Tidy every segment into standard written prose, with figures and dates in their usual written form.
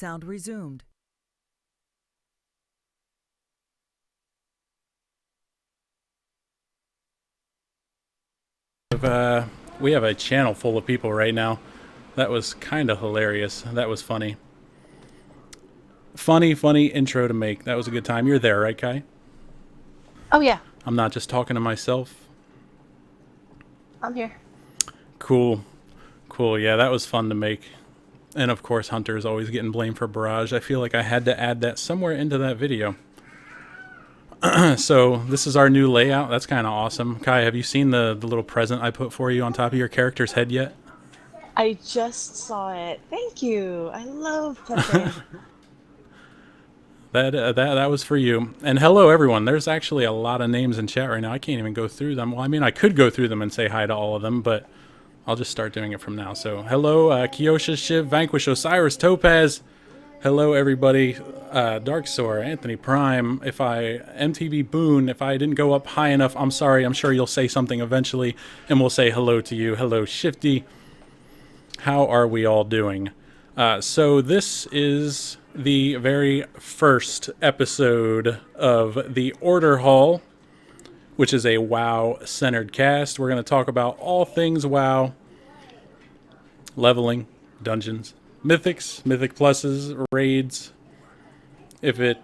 Sound resumed. We have a channel full of people right now. That was kind of hilarious. That was funny. Funny intro to make. That was a good time. You're there, right, Kai? Oh, yeah. I'm not just talking to myself. I'm here. Cool. Yeah, that was fun to make. And of course, Hunter is always getting blamed for Barrage. I feel like I had to add that somewhere into that video. So this is our new layout. That's kind of awesome. Kai, have you seen the little present I put for you on top of your character's head yet? I just saw it. Thank you. I love Pepe. That was for you. And hello, everyone. There's actually a lot of names in chat right now. I can't even go through them. Well, I mean, I could go through them and say hi to all of them, but I'll just start doing it from now. So hello, Kyosha, Shiv, Vanquish, Osiris, Topaz. Hello, everybody. Darksoar, Anthony Prime. MTV Boone, if I didn't go up high enough, I'm sorry. I'm sure you'll say something eventually, and we'll say hello to you. Hello, Shifty. How are we all doing? So this is the very first episode of the Order Hall, which is a WoW-centered cast. We're going to talk about all things WoW, leveling, dungeons, mythics, mythic pluses, raids. If it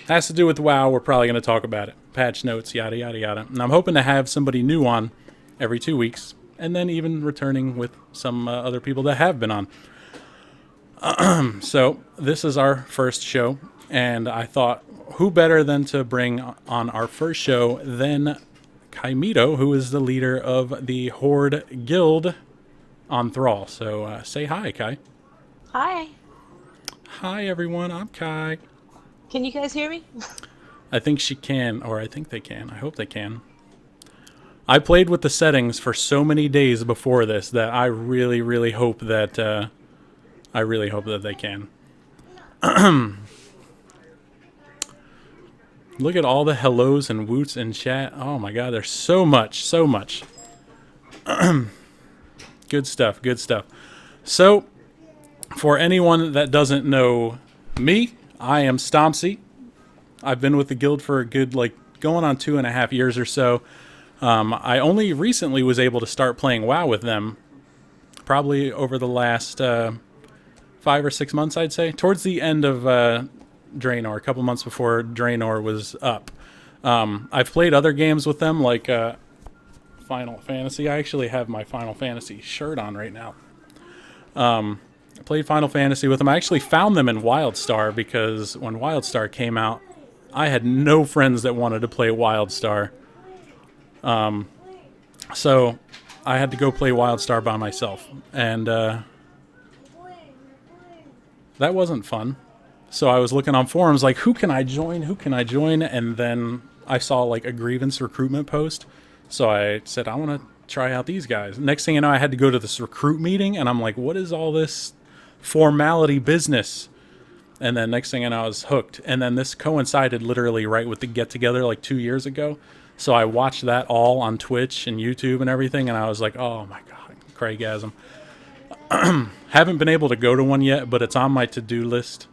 has to do with WoW, we're probably going to talk about it. Patch notes, yada, yada, yada. And I'm hoping to have somebody new on every 2 weeks, and then even returning with some other people that have been on. So this is our first show, and I thought, who better than to bring on our first show than Kaimito, who is the leader of the Horde Guild on Thrall. So say hi, Kai. Hi. Hi, everyone. I'm Kai. Can you guys hear me? I think she can, or I think they can. I hope they can. I played with the settings for so many days before this that I really hope that they can. Look at all the hellos and woots in chat. Oh my god, there's so much. Good stuff. So, for anyone that doesn't know me, I am Stompzy. I've been with the guild for a good, going on 2.5 years or so. I only recently was able to start playing WoW with them. Probably over the last 5 or 6 months, I'd say. Towards the end of Draenor, a couple months before Draenor was up. I've played other games with them, like Final Fantasy. I actually have my Final Fantasy shirt on right now. I played Final Fantasy with them. I actually found them in WildStar because when WildStar came out, I had no friends that wanted to play WildStar. So I had to go play WildStar by myself. And that wasn't fun. So I was looking on forums like, who can I join? And then I saw a Grievance recruitment post. So I said, I want to try out these guys. Next thing you know, I had to go to this recruit meeting, and I'm like, what is all this formality business? And then next thing I know, I was hooked. And then this coincided literally right with the get-together 2 years ago. So I watched that all on Twitch and YouTube and everything, and I was like, oh my god, Craigasm. Haven't been able to go to one yet, but it's on my to-do list.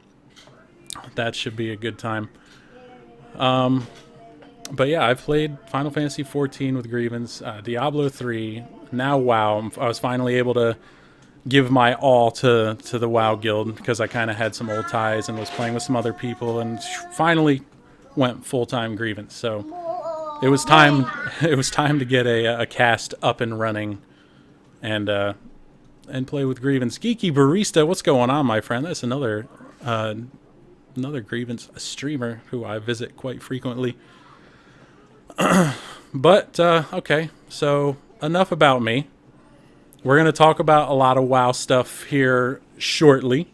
That should be a good time. But yeah, I've played Final Fantasy XIV with Grievance, Diablo 3, now WoW. I was finally able to give my all to the WoW guild because I kind of had some old ties and was playing with some other people, and finally went full-time Grievance. So it was time. It was time to get a cast up and running, and play with Grievance. Geeky Barista, what's going on, my friend? That's another Grievance streamer who I visit quite frequently. But okay, so enough about me. We're going to talk about a lot of WoW stuff here shortly.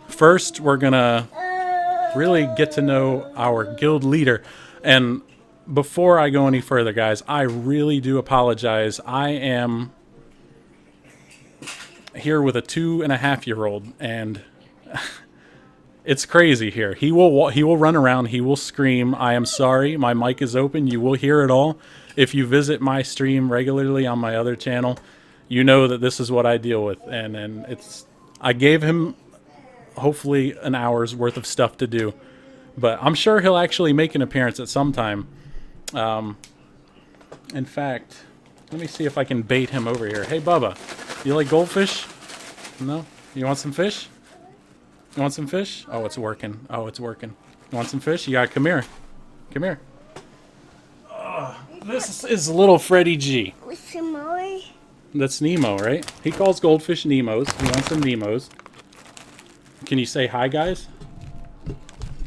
First, we're going to really get to know our guild leader. And before I go any further, guys, I really do apologize. I am here with a 2.5-year-old, and it's crazy here. He will run around. He will scream. I am sorry. My mic is open. You will hear it all. If you visit my stream regularly on my other channel, you know that this is what I deal with. And it's. I gave him hopefully an hour's worth of stuff to do. But I'm sure he'll actually make an appearance at some time. In fact, let me see if I can bait him over here. Hey, Bubba, you like goldfish? No? You want some fish? You want some fish? Oh, it's working. Oh, it's working. You want some fish? You gotta come here. Come here. This is little Freddie G. What's the more? That's Nemo, right? He calls goldfish Nemos. He wants some Nemos. Can you say hi, guys?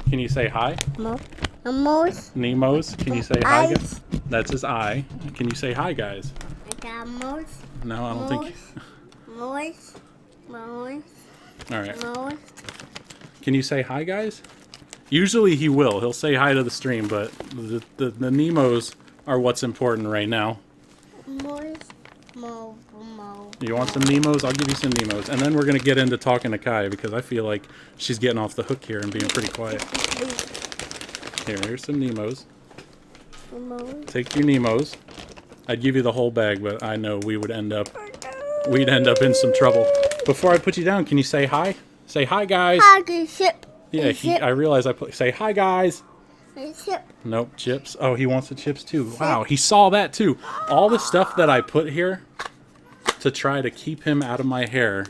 Can you say hi? Mouse. Nemos. Can you say hi, guys? Eyes. That's his eye. Can you say hi, guys? I got mouse. No, I don't think. Mouse. Mouse. All right. Mouse. Can you say hi, guys? Usually he will. He'll say hi to the stream, but the Nemos are what's important right now. Mouse. Mo. Mo. You want some Nemos? I'll give you some Nemos. And then we're going to get into talking to Kai because I feel like she's getting off the hook here and being pretty quiet. Here's some Nemos. Mouse. Take your Nemos. I'd give you the whole bag, but I know we'd end up in some trouble. Before I put you down, can you say hi? Say hi, guys. Huggy ship. Yeah, I realize say hi, guys. Ship. Nope, chips. Oh, he wants the chips too. Wow, he saw that too. All the stuff that I put here to try to keep him out of my hair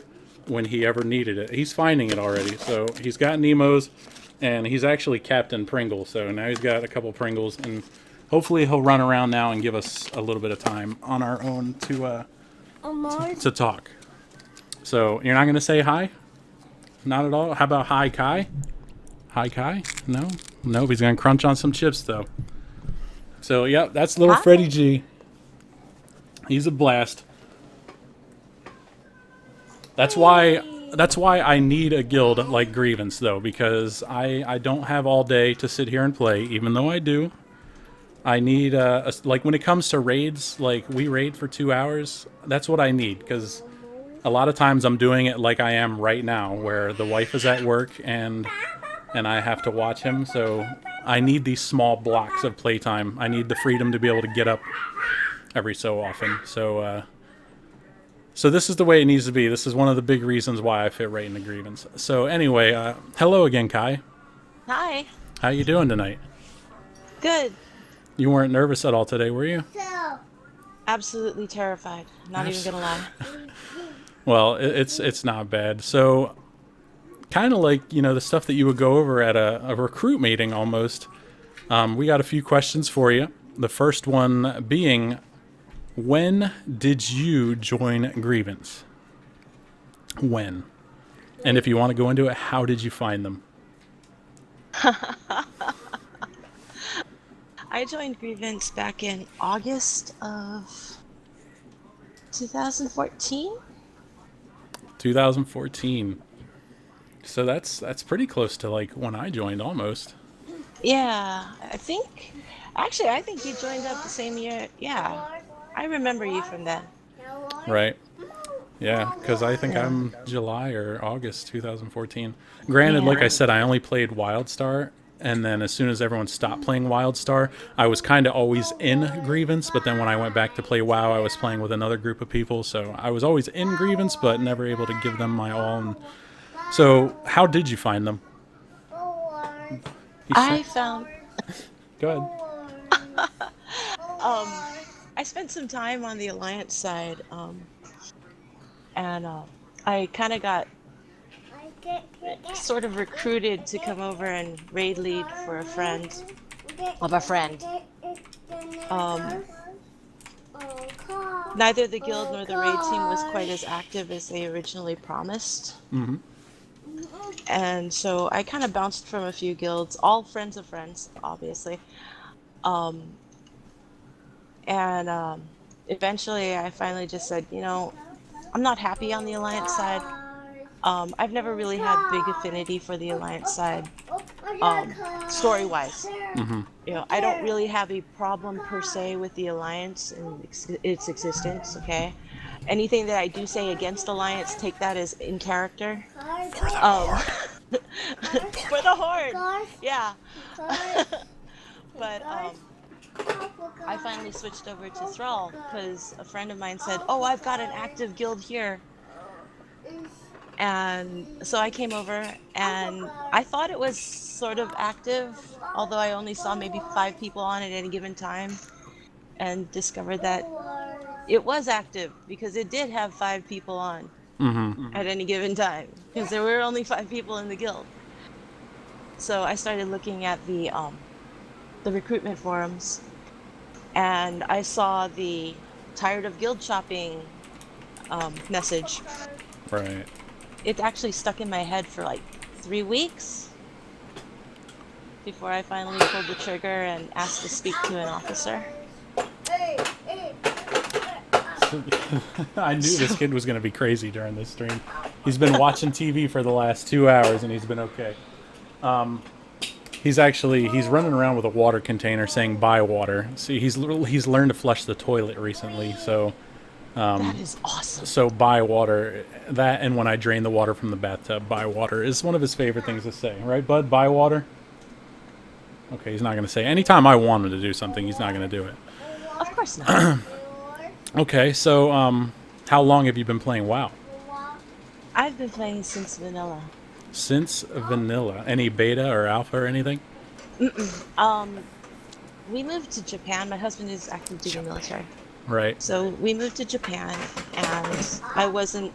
when he ever needed it. He's finding it already. So he's got Nemo's, and he's actually Captain Pringle. So now he's got a couple Pringles, and hopefully he'll run around now and give us a little bit of time on our own to talk. So you're not going to say hi? Not at all? How about hi, Kai? Hi, Kai? No? Nope, he's going to crunch on some chips, though. So, yep, that's little Hi. Freddie G. He's a blast. That's why I need a guild like Grievance, though, because I don't have all day to sit here and play, even though I do. I need, like, when it comes to raids, like, we raid for 2 hours, that's what I need, because a lot of times I'm doing it like I am right now, where the wife is at work and I have to watch him, so I need these small blocks of playtime. I need the freedom to be able to get up every so often. So this is the way it needs to be. This is one of the big reasons why I fit right into Grievance. So anyway, hello again, Kai. Hi. How you doing tonight? Good. You weren't nervous at all today, were you? Absolutely terrified. Not even gonna lie. Well, it's not bad. So, kind of like, the stuff that you would go over at a recruit meeting almost. We got a few questions for you. The first one being, when did you join Grievance? When? And if you want to go into it, how did you find them? I joined Grievance back in August of 2014. 2014. So that's pretty close to like when I joined almost. Yeah, I think you joined up the same year. Yeah, I remember you from then. Right. Yeah, because I think I'm July or August 2014. Granted, like I said, I only played WildStar, and then as soon as everyone stopped playing WildStar, I was kind of always in Grievance, but then when I went back to play WoW, I was playing with another group of people, so I was always in Grievance, but never able to give them my all. And so, how did you find them? I found. Go ahead. I spent some time on the Alliance side, and I kind of got sort of recruited to come over and raid lead for a friend of a friend. Neither the guild nor the raid team was quite as active as they originally promised. Mm-hmm. And so I kind of bounced from a few guilds, all friends of friends, obviously. Eventually I finally just said, I'm not happy on the Alliance side. I've never really had big affinity for the Alliance side, story-wise. Mm-hmm. I don't really have a problem per se with the Alliance and its existence, okay? Anything that I do say against Alliance, take that as in character. For the Horde. For the Horde! Yeah. But, I finally switched over to Thrall because a friend of mine said, "Oh, I've got an active guild here." And so I came over and I thought it was sort of active, although I only saw maybe 5 people on at any given time, and discovered that it was active because it did have 5 people on at any given time because there were only 5 people in the guild. So I started looking at the recruitment forums, and I saw the tired of guild shopping message. Right. It actually stuck in my head for like 3 weeks before I finally pulled the trigger and asked to speak to an officer. I knew this kid was going to be crazy during this stream. He's been watching TV for the last 2 hours and he's been okay. He's running around with a water container saying buy water. See, he's learned to flush the toilet recently, so That is awesome. so buy water. That, and when I drain the water from the bathtub, buy water is one of his favorite things to say, right, bud? Buy water. Okay, he's not going to say. Anytime I want him to do something, he's not going to do it. Of course not. Okay, so how long have you been playing WoW? I've been playing since vanilla. Since vanilla. Any beta or alpha or anything? We moved to Japan. My husband is active duty military. Right. So we moved to Japan, and I wasn't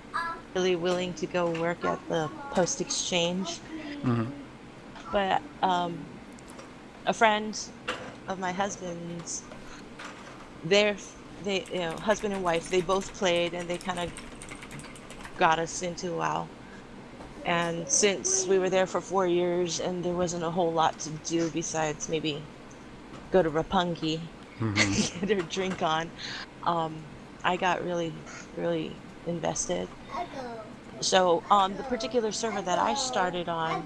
really willing to go work at the post exchange. But a friend of my husband's, husband and wife, they both played, and they kind of got us into WoW. And since we were there for 4 years, and there wasn't a whole lot to do besides maybe go to Roppongi and get our drink on, I got really, really invested. So on the particular server that I started on,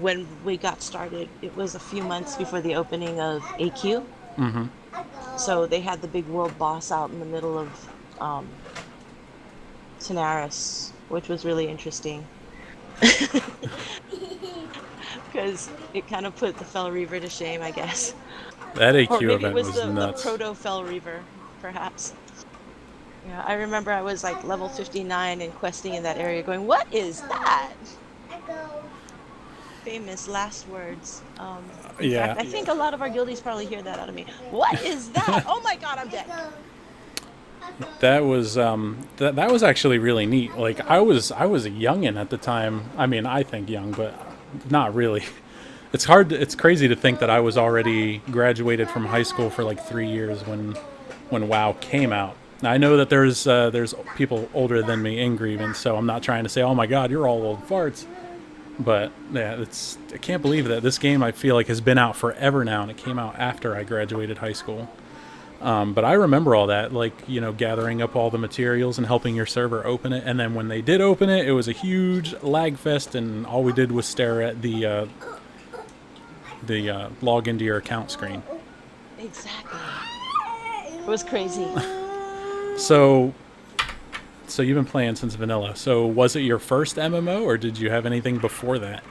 when we got started, it was a few months before the opening of AQ. So they had the big world boss out in the middle of Tanaris, which was really interesting. Because it kind of put the Fel Reaver to shame, I guess. That AQ Or maybe event it was was nuts. the proto Fel Reaver, perhaps. Yeah, I remember I was like level 59 and questing in that area going, what is that? Famous last words. In Yeah. fact, I think a lot of our guildies probably hear that out of me. What is that? Oh my god, I'm dead. That was that was actually really neat. Like I was a youngin at the time. I mean, I think young, but not really. It's crazy to think that I was already graduated from high school for like 3 years when WoW came out. Now, I know that there's people older than me in Grievance, so I'm not trying to say, oh my god, you're all old farts. But yeah, I can't believe that this game, I feel like, has been out forever now, and it came out after I graduated high school. But I remember all that, like, gathering up all the materials and helping your server open it. And then when they did open it, it was a huge lag fest, and all we did was stare at the log into your account screen. Exactly. It was crazy. So you've been playing since vanilla. So was it your first MMO, or did you have anything before that?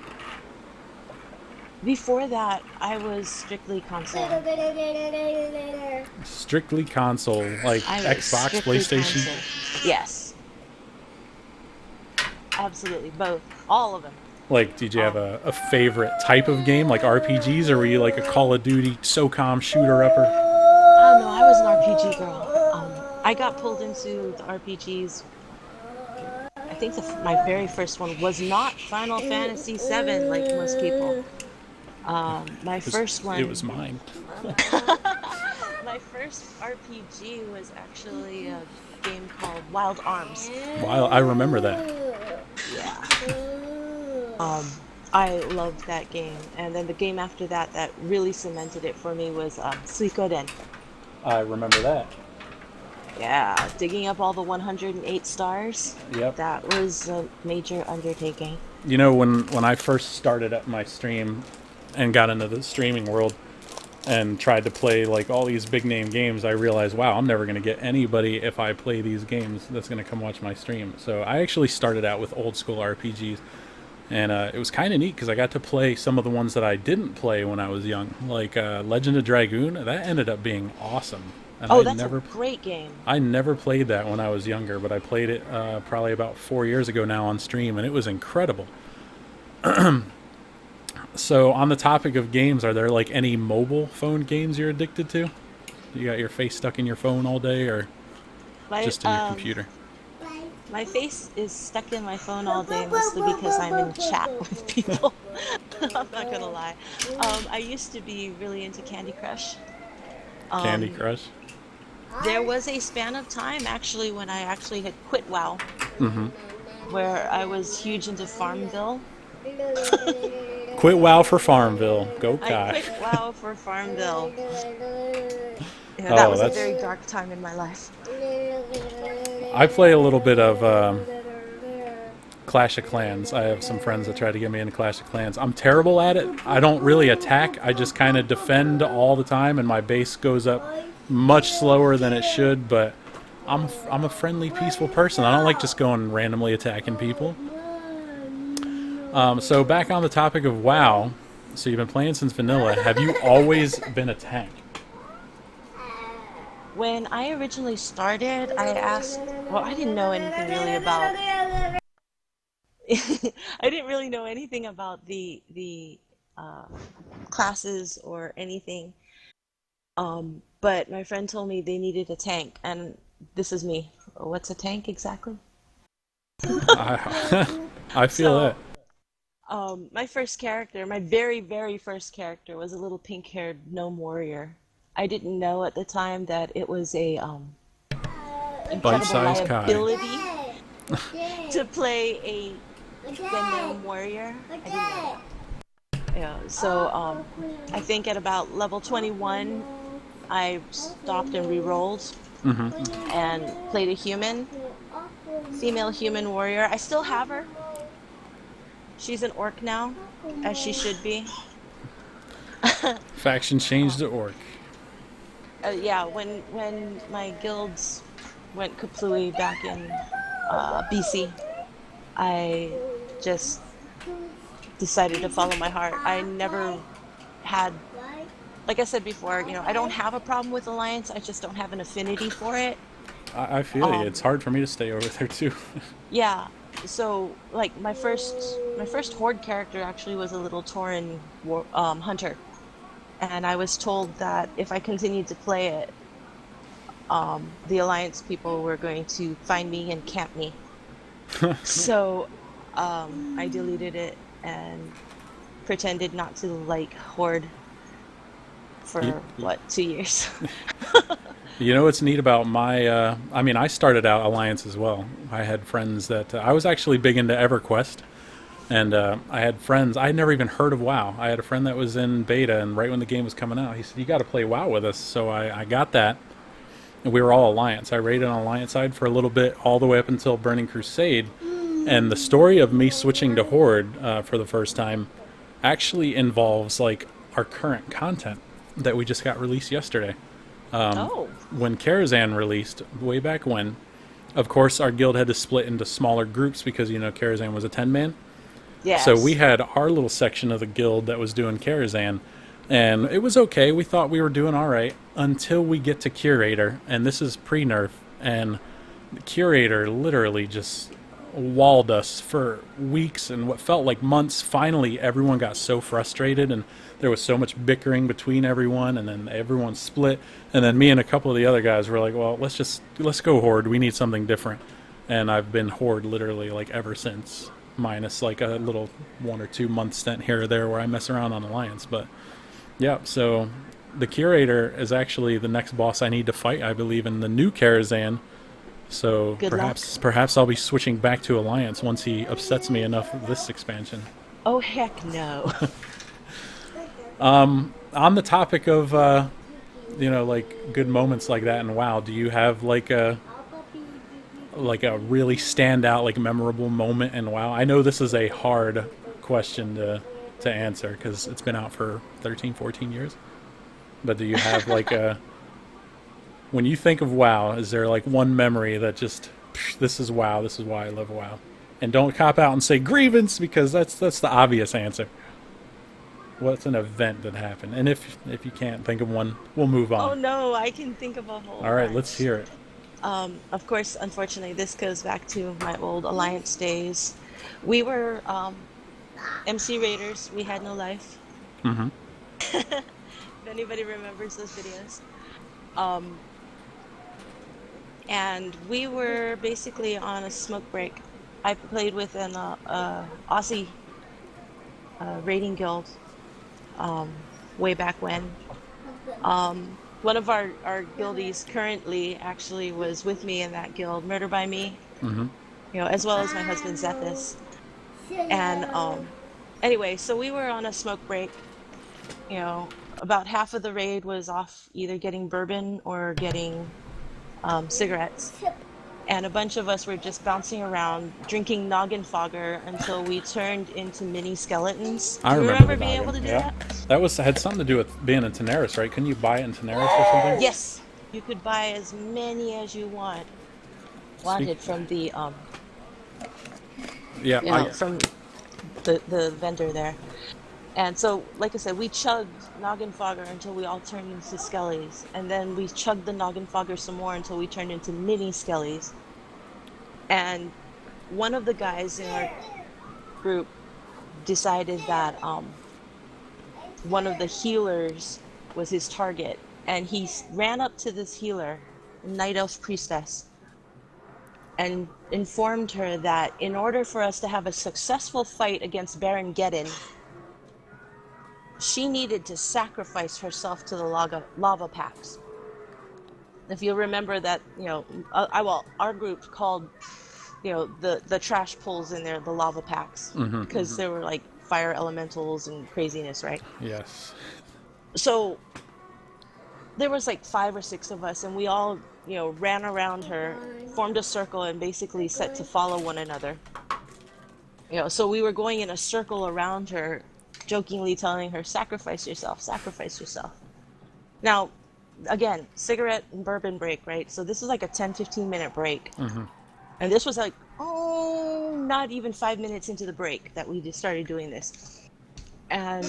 Before that, I was strictly console. Strictly console, like I was Xbox, strictly PlayStation? console. Yes. Absolutely, both. All of them. Like, did you have a favorite type of game, like RPGs, or were you like a Call of Duty, SOCOM shooter-upper? Oh no, I was an RPG girl. I got pulled into the RPGs. I think my very first one was not Final Fantasy VII, like most people. My first one. It was mine. My first RPG was actually a game called Wild Arms. Wow, I remember that. Yeah. I loved that game, and then the game after that that really cemented it for me was Suikoden. I remember that. Yeah, digging up all the 108 stars. Yep. That was a major undertaking. When I first started up my stream and got into the streaming world and tried to play like all these big name games, I realized, wow, I'm never going to get anybody if I play these games that's going to come watch my stream. So I actually started out with old school RPGs, and it was kind of neat because I got to play some of the ones that I didn't play when I was young, like Legend of Dragoon. That ended up being awesome. And Oh, that's a great game. I never played that when I was younger, but I played it probably about 4 years ago now on stream, and it was incredible. So on the topic of games, are there like any mobile phone games you're addicted to? You got your face stuck in your phone all day, or My just in your computer? my face is stuck in my phone all day, mostly because I'm in chat with people. I'm not gonna lie. I used to be really into Candy Crush. Candy Um, Crush? there was a span of time actually when I actually had quit WoW, where I was huge into Farmville. Quit WoW for Farmville. Go I Kai. quit WoW for Farmville. Yeah, that Oh, was a that's... very dark time in my life. I play a little bit of Clash of Clans. I have some friends that try to get me into Clash of Clans. I'm terrible at it. I don't really attack. I just kind of defend all the time, and my base goes up much slower than it should, but I'm a friendly, peaceful person. I don't like just going randomly attacking people. So back on the topic of WoW, so you've been playing since vanilla. Have you always been a tank? When I originally started, I asked, well, I didn't know anything really about I didn't really know anything about the classes or anything. But my friend told me they needed a tank, and this is me. What's a tank exactly? I feel that. My first character, my very, very first character, was a little pink-haired gnome warrior. I didn't know at the time that it was a incredible Bite-sized Kai. liability to play the gnome warrior. I didn't know. Yeah, so I think at about level 21, I stopped and re-rolled and played a female human warrior. I still have her. She's an orc now, as she should be. Faction changed to orc. Yeah, when my guilds went kaplooey back in BC, I just decided to follow my heart. I never had, like I said before, I don't have a problem with Alliance. I just don't have an affinity for it. I feel you. It's hard for me to stay over there too. Yeah. So, like my first Horde character actually was a little Tauren hunter, and I was told that if I continued to play it, the Alliance people were going to find me and camp me. So, I deleted it and pretended not to like Horde for 2 years. You know what's neat about my, I started out Alliance as well. I had friends that, I was actually big into EverQuest, and I had friends, I had never even heard of WoW. I had a friend that was in beta, and right when the game was coming out, he said, you got to play WoW with us. So I got that, and we were all Alliance. I raided on Alliance side for a little bit, all the way up until Burning Crusade, and the story of me switching to Horde for the first time actually involves, like, our current content that we just got released yesterday. When Karazhan released, way back when, of course, our guild had to split into smaller groups because, Karazhan was a 10-man. Yes. So we had our little section of the guild that was doing Karazhan, and it was okay. We thought we were doing all right until we get to Curator, and this is pre-nerf, and the Curator literally just walled us for weeks and what felt like months. Finally, everyone got so frustrated, and there was so much bickering between everyone, and then everyone split, and then me and a couple of the other guys were like, well, let's go Horde. We need something different. And I've been Horde literally like ever since, minus like a little 1 or 2 month stint here or there where I mess around on Alliance. But yeah, so the Curator is actually the next boss I need to fight, I believe, in the new Karazhan. So perhaps I'll be switching back to Alliance once he upsets me enough with this expansion. Oh, heck no. On the topic of, like good moments like that in WoW, do you have like a really standout, like memorable moment in WoW? I know this is a hard question to answer because it's been out for 13, 14 years. But do you have like when you think of WoW, is there like one memory that just, this is WoW, this is why I love WoW? And don't cop out and say Grievance, because that's the obvious answer. What's an event that happened? And if you can't think of one, we'll move Oh on. no, I can think of a whole All right, let's bunch. hear it. Of course, unfortunately, this goes back to my old Alliance days. We were MC Raiders. We had no life. Mm-hmm. If anybody remembers those videos. Um, and we were basically on a smoke break. I played with an Aussie raiding guild way back when. One of our guildies currently actually was with me in that guild, Murder by Me, Mm-hmm. as well as my husband Zethus. And anyway, so we were on a smoke break. About half of the raid was off either getting bourbon or getting cigarettes. And a bunch of us were just bouncing around, drinking noggin fogger until we turned into mini skeletons. I Do you remember remember the being able noggin. to do Yeah, that? that had something to do with being in Tenaris, right? Couldn't you buy it in Tenaris or something? Yes, you could buy as many as you wanted from the Yeah, from the vendor there. And so, like I said, we chugged noggin fogger until we all turned into skellies, and then we chugged the noggin fogger some more until we turned into mini skellies. And one of the guys in our group decided that one of the healers was his target, and he ran up to this healer, Night Elf Priestess, and informed her that in order for us to have a successful fight against Baron Geddon, she needed to sacrifice herself to the lava packs. If you remember that, our group called, the trash pools in there the lava packs, because there were like fire elementals and craziness, right? yes. So there was like 5 or 6 of us, and we all, ran around her, formed a circle, and basically set to follow one another. So we were going in a circle around her, jokingly telling her, sacrifice yourself, sacrifice yourself. Now, again, cigarette and bourbon break, right? So this was like a 10-15 minute break. And this was like, not even 5 minutes into the break that we just started doing this. And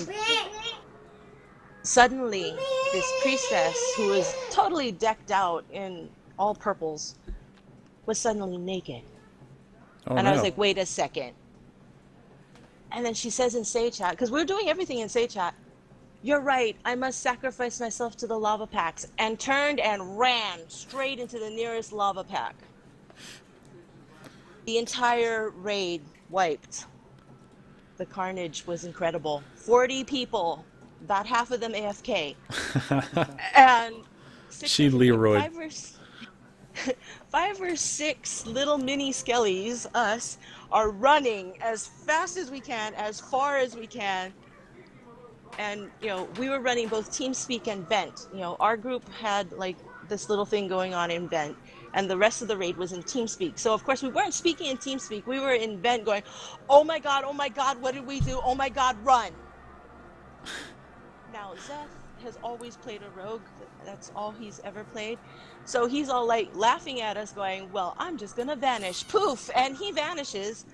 suddenly, this priestess, who was totally decked out in all purples, was suddenly naked. Oh, and no. I was like, wait a second. And then she says in Say Chat, because we're doing everything in Say Chat, you're right, I must sacrifice myself to the lava packs, and turned and ran straight into the nearest lava pack. The entire raid wiped. The carnage was incredible. 40 people, about half of them AFK. And She Leroy. 5 or 6 little mini skellies, us, are running as fast as we can, as far as we can. And, we were running both TeamSpeak and Vent. Our group had like this little thing going on in Vent, and the rest of the raid was in TeamSpeak. So, of course, we weren't speaking in TeamSpeak. We were in Vent going, oh my God, what did we do? Oh my God, run. Now, Zeth has always played a rogue. That's all he's ever played. So he's all like laughing at us going, well, I'm just going to vanish. Poof. And he vanishes.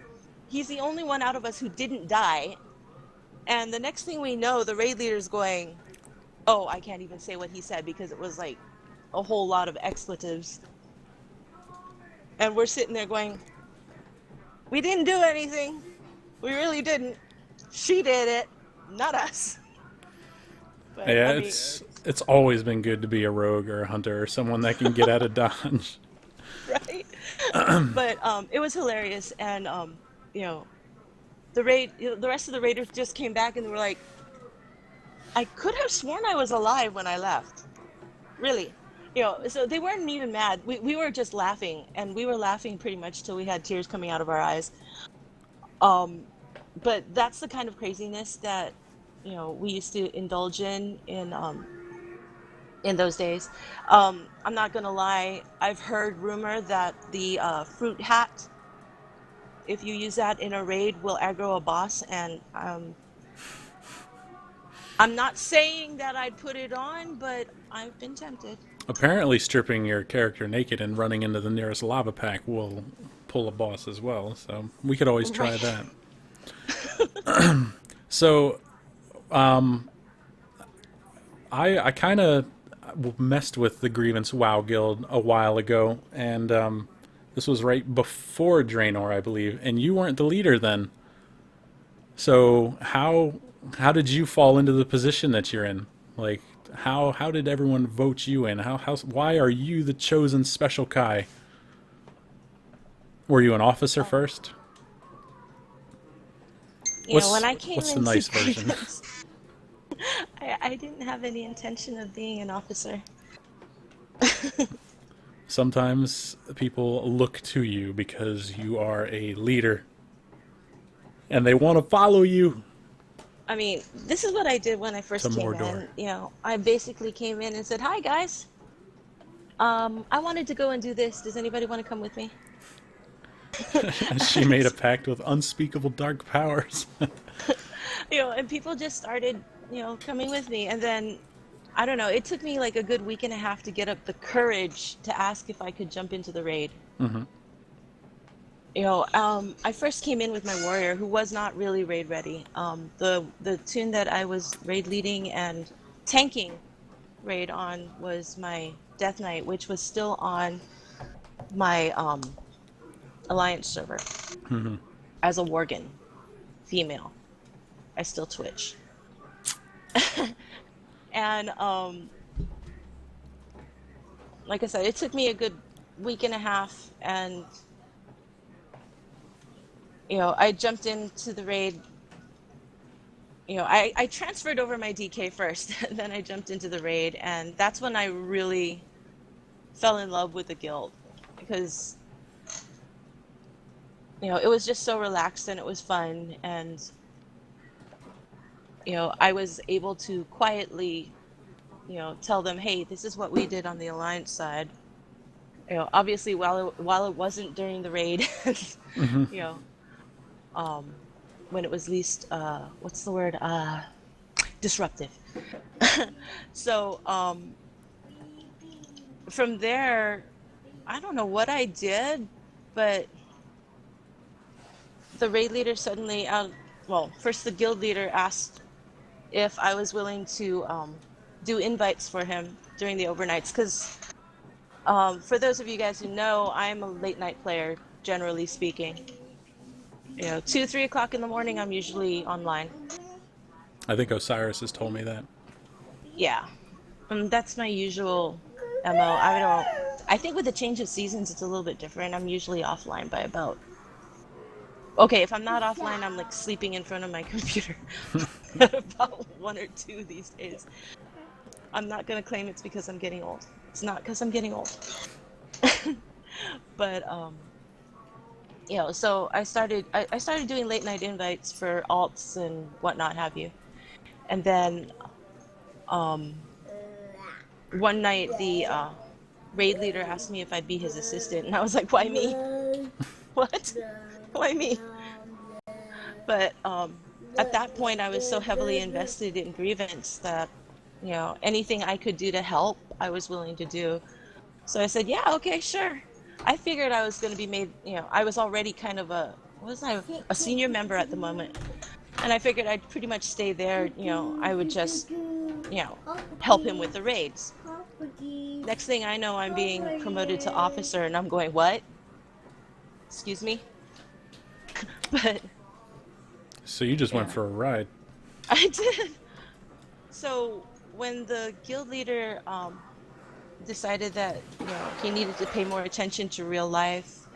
He's the only one out of us who didn't die. And the next thing we know, the raid leader's going, oh, I can't even say what he said because it was like a whole lot of expletives. And we're sitting there going, we didn't do anything. We really didn't. She did it, not us. But, Yeah, it's always been good to be a rogue or a hunter or someone that can get out of dodge. Right? But it was hilarious. And, the rest of the raiders just came back and they were like, I could have sworn I was alive when I left. Really. So they weren't even mad. We were just laughing, and we were laughing pretty much till we had tears coming out of our eyes. But that's the kind of craziness that, we used to indulge in those days. I'm not gonna lie, I've heard rumor that the fruit hat, if you use that in a raid, will aggro a boss, and I'm not saying that I'd put it on, but I've been tempted. Apparently stripping your character naked and running into the nearest lava pack will pull a boss as well, so we could always try that. So I kind of messed with the Grievance WoW Guild a while ago, and this was right before Draenor, I believe, and you weren't the leader then. So how did you fall into the position that you're in? Like how did everyone vote you in? Why are you the chosen special Kai? Were you an officer first? You know, when I came What's the into nice version? Grievance, I didn't have any intention of being an officer. Sometimes people look to you because you are a leader and they want to follow you I mean, this is what I did when I to first came Mordor. in. You know, I basically came in and said, "Hi guys, I wanted to go and do this. Does anybody want to come with me?" She made a pact with unspeakable dark powers. You know, and people just started, you know, coming with me. And then, I don't know, it took me like a good week and a half to get up the courage to ask if I could jump into the raid. You know, I first came in with my warrior, who was not really raid ready. The tune that I was raid leading and tanking raid on was my Death Knight, which was still on my Alliance server as a Worgen female. I still Twitch. And like I said, it took me a good week and a half, and you know, I jumped into the raid. You know, I transferred over my DK first, then I jumped into the raid, and that's when I really fell in love with the guild, because you know, it was just so relaxed and it was fun, and you know, I was able to quietly, you know, tell them, hey, this is what we did on the Alliance side. You know, obviously, while it wasn't during the raid, you know, when it was least, what's the word, disruptive. So from there, I don't know what I did, but the raid leader suddenly, well, first the guild leader asked if I was willing to do invites for him during the overnights, because for those of you guys who know, I'm a late night player, generally speaking. You know, 2, 3 o'clock in the morning, I'm usually online. I think Osiris has told me that. Yeah, that's my usual MO. I think with the change of seasons, it's a little bit different. I'm usually offline by about, okay, if I'm not offline, I'm like sleeping in front of my computer at about 1 or 2 these days. I'm not gonna claim it's because I'm getting old. It's not because I'm getting old. But you know, so I started doing late night invites for alts and whatnot have you. And then one night the raid leader asked me if I'd be his assistant, and I was like, why me? What? Why me? But at that point, I was so heavily invested in Grievance that, you know, anything I could do to help, I was willing to do. So I said, yeah, okay, sure. I figured I was going to be made, you know, I was already kind of a senior member at the moment. And I figured I'd pretty much stay there, you know, I would just, you know, help him with the raids. Next thing I know, I'm being promoted to officer, and I'm going, what? Excuse me? But So you just went for a ride. I did. So when the guild leader decided that, you know, he needed to pay more attention to real life,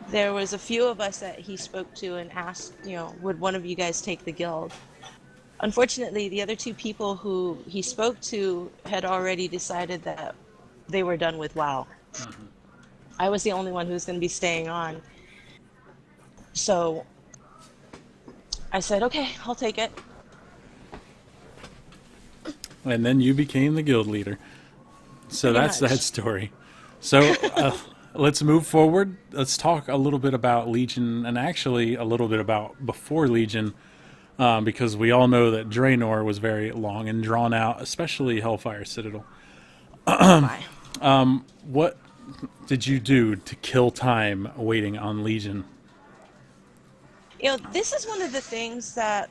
there was a few of us that he spoke to and asked, you know, would one of you guys take the guild? Unfortunately, the other 2 people who he spoke to had already decided that they were done with WoW. I was the only one who was going to be staying on. So I said, okay, I'll take it. And then you became the guild leader. So Pretty that's much. that story. So let's move forward. Let's talk a little bit about Legion, and actually a little bit about before Legion, because we all know that Draenor was very long and drawn out, especially Hellfire Citadel. What did you do to kill time waiting on Legion? You know, this is one of the things that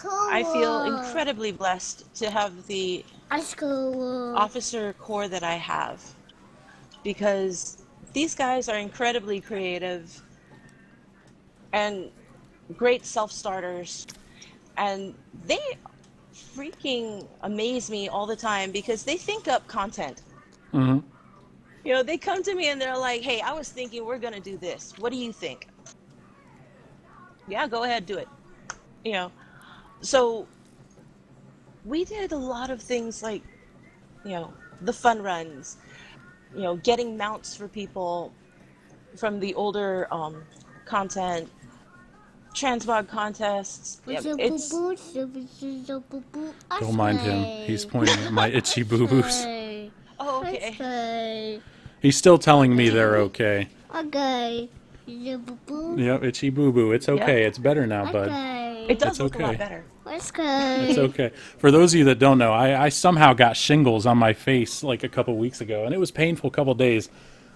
I feel incredibly blessed to have the School. officer corps that I have, because these guys are incredibly creative and great self-starters, and they freaking amaze me all the time because they think up content. Mm-hmm. You know, they come to me and they're like, hey, I was thinking we're gonna do this. What do you think? Yeah, go ahead, do it. You know, so we did a lot of things like, you know, the fun runs, you know, getting mounts for people from the older content, transmog contests. Yeah, it's Don't mind him. He's pointing at my itchy boo-boos. oh, okay. He's still telling me they're okay. Okay. Yep, itchy boo-boo. It's okay. Yep. It's better now, bud. It does It's look a lot okay. better. It's okay. For those of you that don't know, I somehow got shingles on my face like a couple weeks ago, and it was painful a couple days.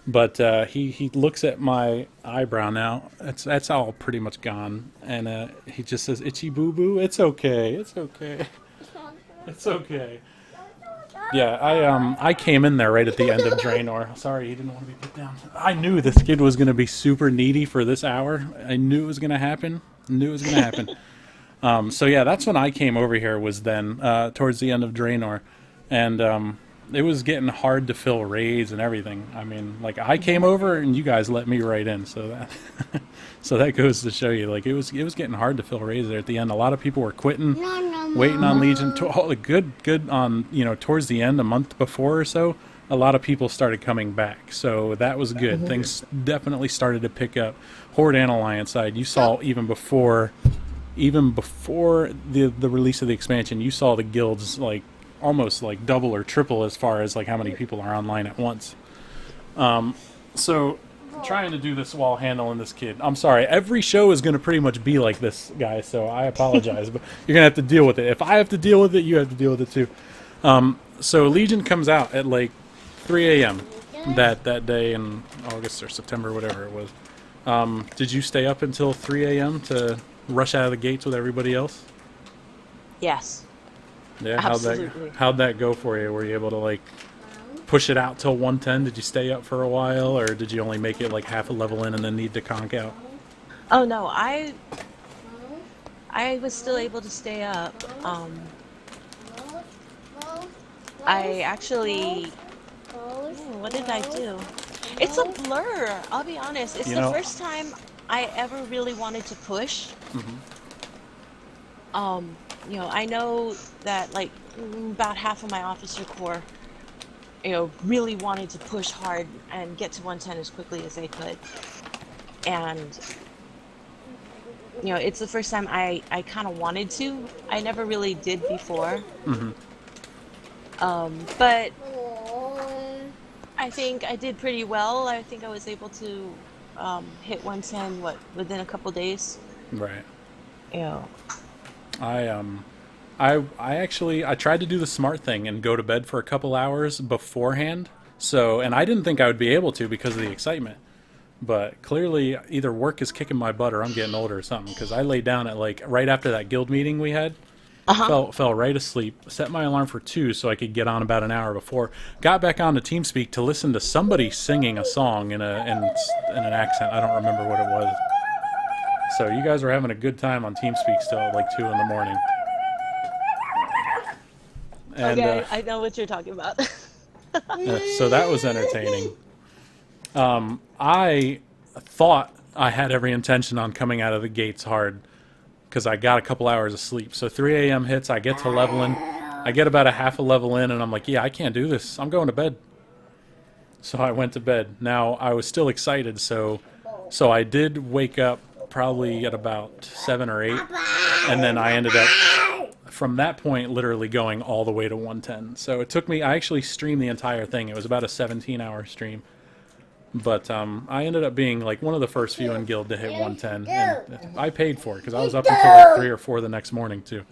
But he looks at my eyebrow now. That's all pretty much gone, and he just says, "Itchy boo boo." It's okay. It's okay. It's okay. Yeah, I came in there right at the end of Draenor. Sorry, he didn't want to be put down. I knew this kid was going to be super needy for this hour. I knew it was going to happen. So yeah, that's when I came over here, was then towards the end of Draenor, and it was getting hard to fill raids and everything. I mean, like, I came over and you guys let me right in, so that so that goes to show you, like, it was getting hard to fill raids there at the end. A lot of people were quitting, waiting on Legion. Good on, you know, towards the end, a month before or so, a lot of people started coming back, so that was good. Things definitely started to pick up. Horde and Alliance side, you saw even before the release of the expansion, you saw the guilds like almost like double or triple as far as like how many people are online at once. So trying to do this while handling this kid. I'm sorry. Every show is going to pretty much be like this, guys, so I apologize, but you're going to have to deal with it. If I have to deal with it, you have to deal with it too. So Legion comes out at like 3 a.m. that day in August or September, whatever it was. Did you stay up until 3 a.m. to rush out of the gates with everybody else? Yes. Yeah, Absolutely. how'd that go for you? Were you able to like push it out till 110? Did you stay up for a while, or did you only make it like half a level in and then need to conk out? Oh no, I was still able to stay up. I actually, what did I do? It's a blur, I'll be honest. It's the first time I ever really wanted to push. You know, I know that like about half of my officer corps, you know, really wanted to push hard and get to 110 as quickly as they could. And, you know, it's the first time I kind of wanted to. I never really did before. But I think I did pretty well. I think I was able to hit 110, within a couple days. Right. You know. I actually tried to do the smart thing and go to bed for a couple hours beforehand. So, and I didn't think I would be able to because of the excitement. But clearly either work is kicking my butt or I'm getting older or something, because I laid down at like right after that guild meeting we had. Fell right asleep, set my alarm for 2 so I could get on about an hour before. Got back on to TeamSpeak to listen to somebody singing a song in an accent. I don't remember what it was. So you guys were having a good time on TeamSpeak still at like 2 in the morning. And, okay, I know what you're talking about. so that was entertaining. I thought I had every intention on coming out of the gates hard because I got a couple hours of sleep. So 3 a.m. hits, I get to leveling. I get about a half a level in, and I'm like, yeah, I can't do this. I'm going to bed. So I went to bed. Now, I was still excited, so I did wake up probably at about 7 or 8, and then I ended up, from that point, literally going all the way to 110. So it took me, I actually streamed the entire thing. It was about a 17-hour stream. But I ended up being like one of the first few in guild to hit 110, and I paid for it because I was up until like 3 or 4 the next morning too.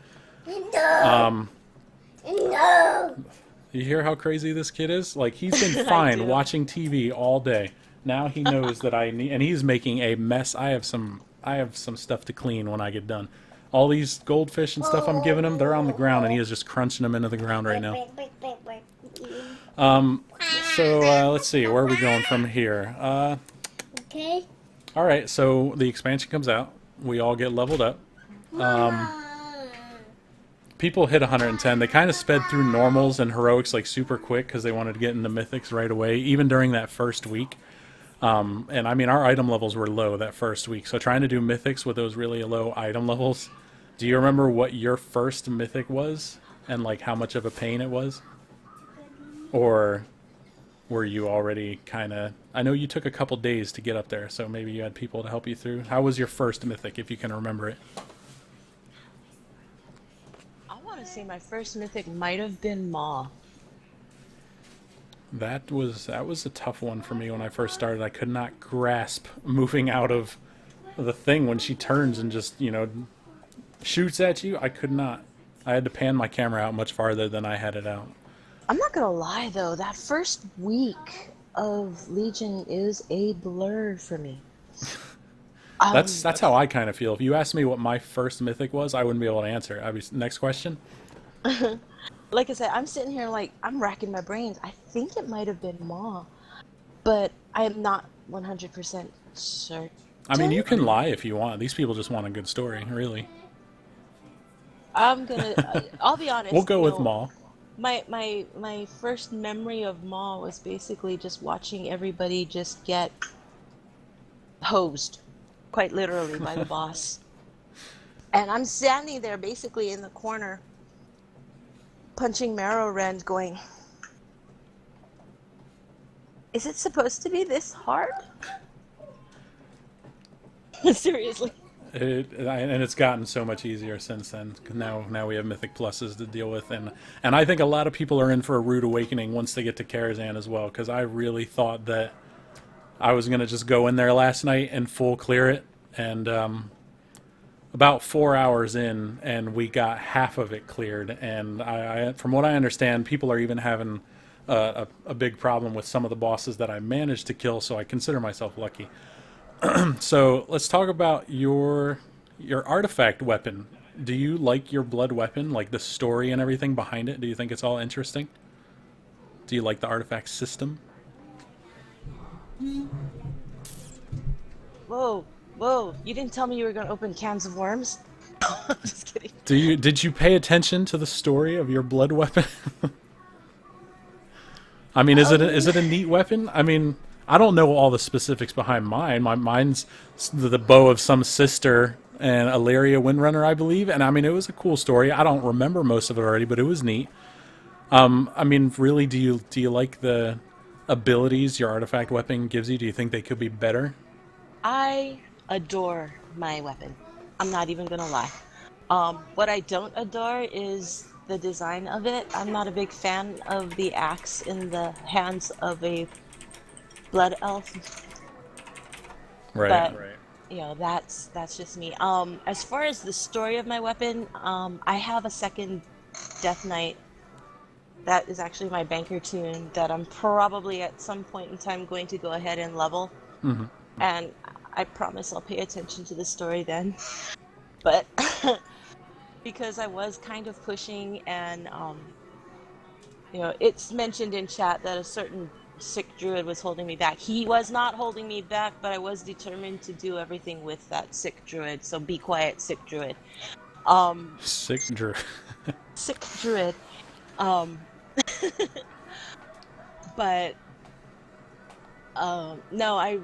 You hear how crazy this kid is? Like, he's been fine watching TV all day. Now he knows that I need, and he's making a mess. I have some stuff to clean when I get done. All these goldfish and stuff I'm giving him, they're on the ground, and he is just crunching them into the ground right now. Let's see, where are we going from here? Okay. All right, so the expansion comes out. We all get leveled up. People hit 110. They kind of sped through normals and heroics like super quick because they wanted to get into mythics right away, even during that first week. And I mean, our item levels were low that first week, so trying to do mythics with those really low item levels. Do you remember what your first mythic was and like how much of a pain it was? Or were you already kind of... I know you took a couple days to get up there, so maybe you had people to help you through. How was your first mythic, if you can remember it? I want to say my first mythic might have been Maw. That was a tough one for me when I first started. I could not grasp moving out of the thing when she turns and just, you know, shoots at you. I could not. I had to pan my camera out much farther than I had it out. I'm not gonna lie though, that first week of Legion is a blur for me. That's how I kind of feel. If you asked me what my first mythic was, I wouldn't be able to answer. Next question. Like I said, I'm sitting here like I'm racking my brains. I think it might have been Maw, but I am not 100% certain. I mean, you can lie if you want. These people just want a good story, really. I'm gonna. I'll be honest. We'll go with Maw. My first memory of Maw was basically just watching everybody just get hosed, quite literally, by the boss. And I'm standing there basically in the corner, punching Marrow Rend, going, is it supposed to be this hard? Seriously. And it's gotten so much easier since then. Now we have Mythic Pluses to deal with, and I think a lot of people are in for a rude awakening once they get to Karazhan as well, because I really thought that I was going to just go in there last night and full clear it, and about 4 hours in, and we got half of it cleared, and I from what I understand, people are even having a big problem with some of the bosses that I managed to kill, so I consider myself lucky. So let's talk about your artifact weapon. Do you like your blood weapon, like the story and everything behind it? Do you think it's all interesting? Do you like the artifact system? Whoa, you didn't tell me you were going to open cans of worms? I'm just kidding. Did you pay attention to the story of your blood weapon? I mean, is it a neat weapon? I mean, I don't know all the specifics behind mine. Mine's the bow of some sister and Illyria Windrunner, I believe. And I mean, it was a cool story. I don't remember most of it already, but it was neat. I mean, really, do you like the abilities your artifact weapon gives you? Do you think they could be better? I adore my weapon. I'm not even gonna lie. What I don't adore is the design of it. I'm not a big fan of the axe in the hands of a blood elf. Right. But, you know, that's just me. As far as the story of my weapon, I have a second Death Knight. That is actually my banker tune that I'm probably at some point in time going to go ahead and level. Mm-hmm. And I promise I'll pay attention to the story then. But because I was kind of pushing, and you know, it's mentioned in chat that a certain sick druid was holding me back. He was not holding me back, but I was determined to do everything with that sick druid. So be quiet, sick druid. Sick druid. Sick druid. But no, I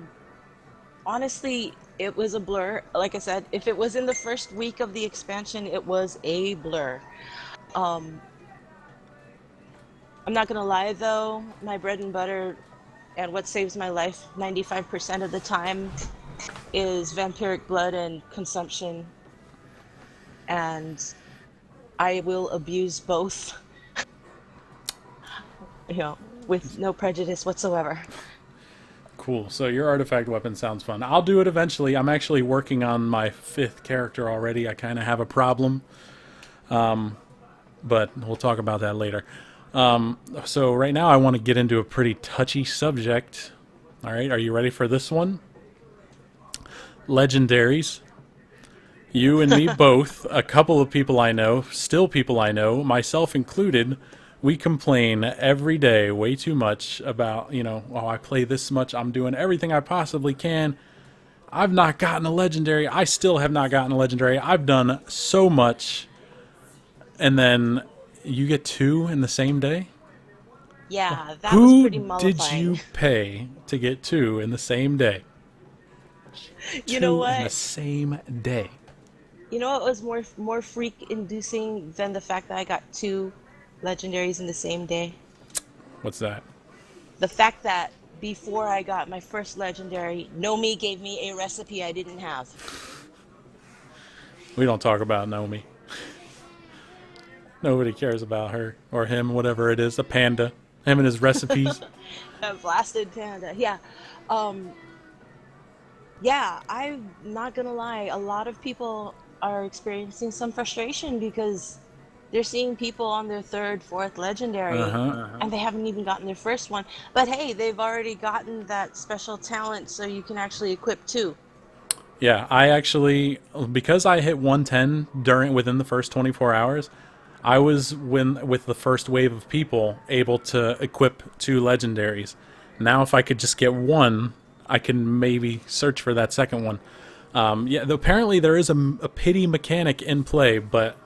honestly, it was a blur. Like I said, if it was in the first week of the expansion, it was a blur. I'm not gonna lie though, my bread and butter and what saves my life 95% of the time is vampiric blood and consumption, and I will abuse both, you know, with no prejudice whatsoever. Cool. So your artifact weapon sounds fun. I'll do it eventually. I'm actually working on my 5th character already. I kind of have a problem, but we'll talk about that later. So right now I want to get into a pretty touchy subject. All right, are you ready for this one? Legendaries. You and me both, a couple of people I know, still people I know, myself included, we complain every day way too much about, you know, oh, I play this much, I'm doing everything I possibly can. I've not gotten a legendary. I still have not gotten a legendary. I've done so much. And then you get 2 in the same day? Yeah, that was Who pretty did mollifying. you pay to get 2 in the same day? You know 2 in the what? same day. You know what was more freak inducing than the fact that I got 2 legendaries in the same day? What's that? The fact that before I got my first legendary, Nomi gave me a recipe I didn't have. We don't talk about Naomi. Nobody cares about her or him, whatever it is. The panda. Him and his recipes. A blasted panda. Yeah. Um, yeah, I'm not gonna lie. A lot of people are experiencing some frustration because they're seeing people on their third, fourth legendary, and they haven't even gotten their first one. But hey, they've already gotten that special talent, so you can actually equip 2. Yeah, I actually, because I hit 110 within the first 24 hours, I was with the first wave of people able to equip 2 legendaries. Now, if I could just get 1, I can maybe search for that second one. Yeah, apparently there is a pity mechanic in play, but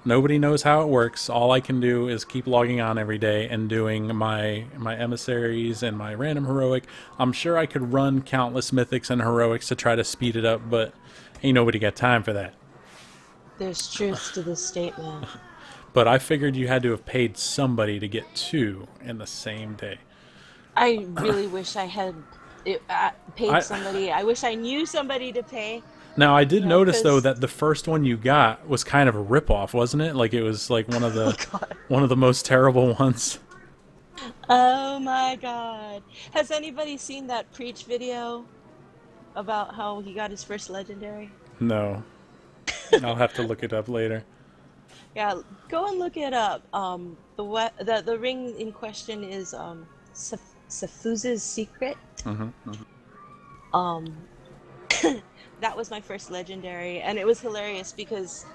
nobody knows how it works. All I can do is keep logging on every day and doing my emissaries and my random heroic. I'm sure I could run countless mythics and heroics to try to speed it up, but ain't nobody got time for that. There's truth to this statement. But I figured you had to have paid somebody to get 2 in the same day. I really wish I had paid I somebody. I wish I knew somebody to pay. Now I You did know, notice though because that the first one you got was kind of a ripoff, wasn't it? Like it was like oh god, one of the most terrible ones. oh my god, has anybody seen that Preach video about how he got his first legendary? No, I'll have to look it up later. Yeah, go and look it up. The ring in question is Safuza's secret. Um, that was my first legendary, and it was hilarious because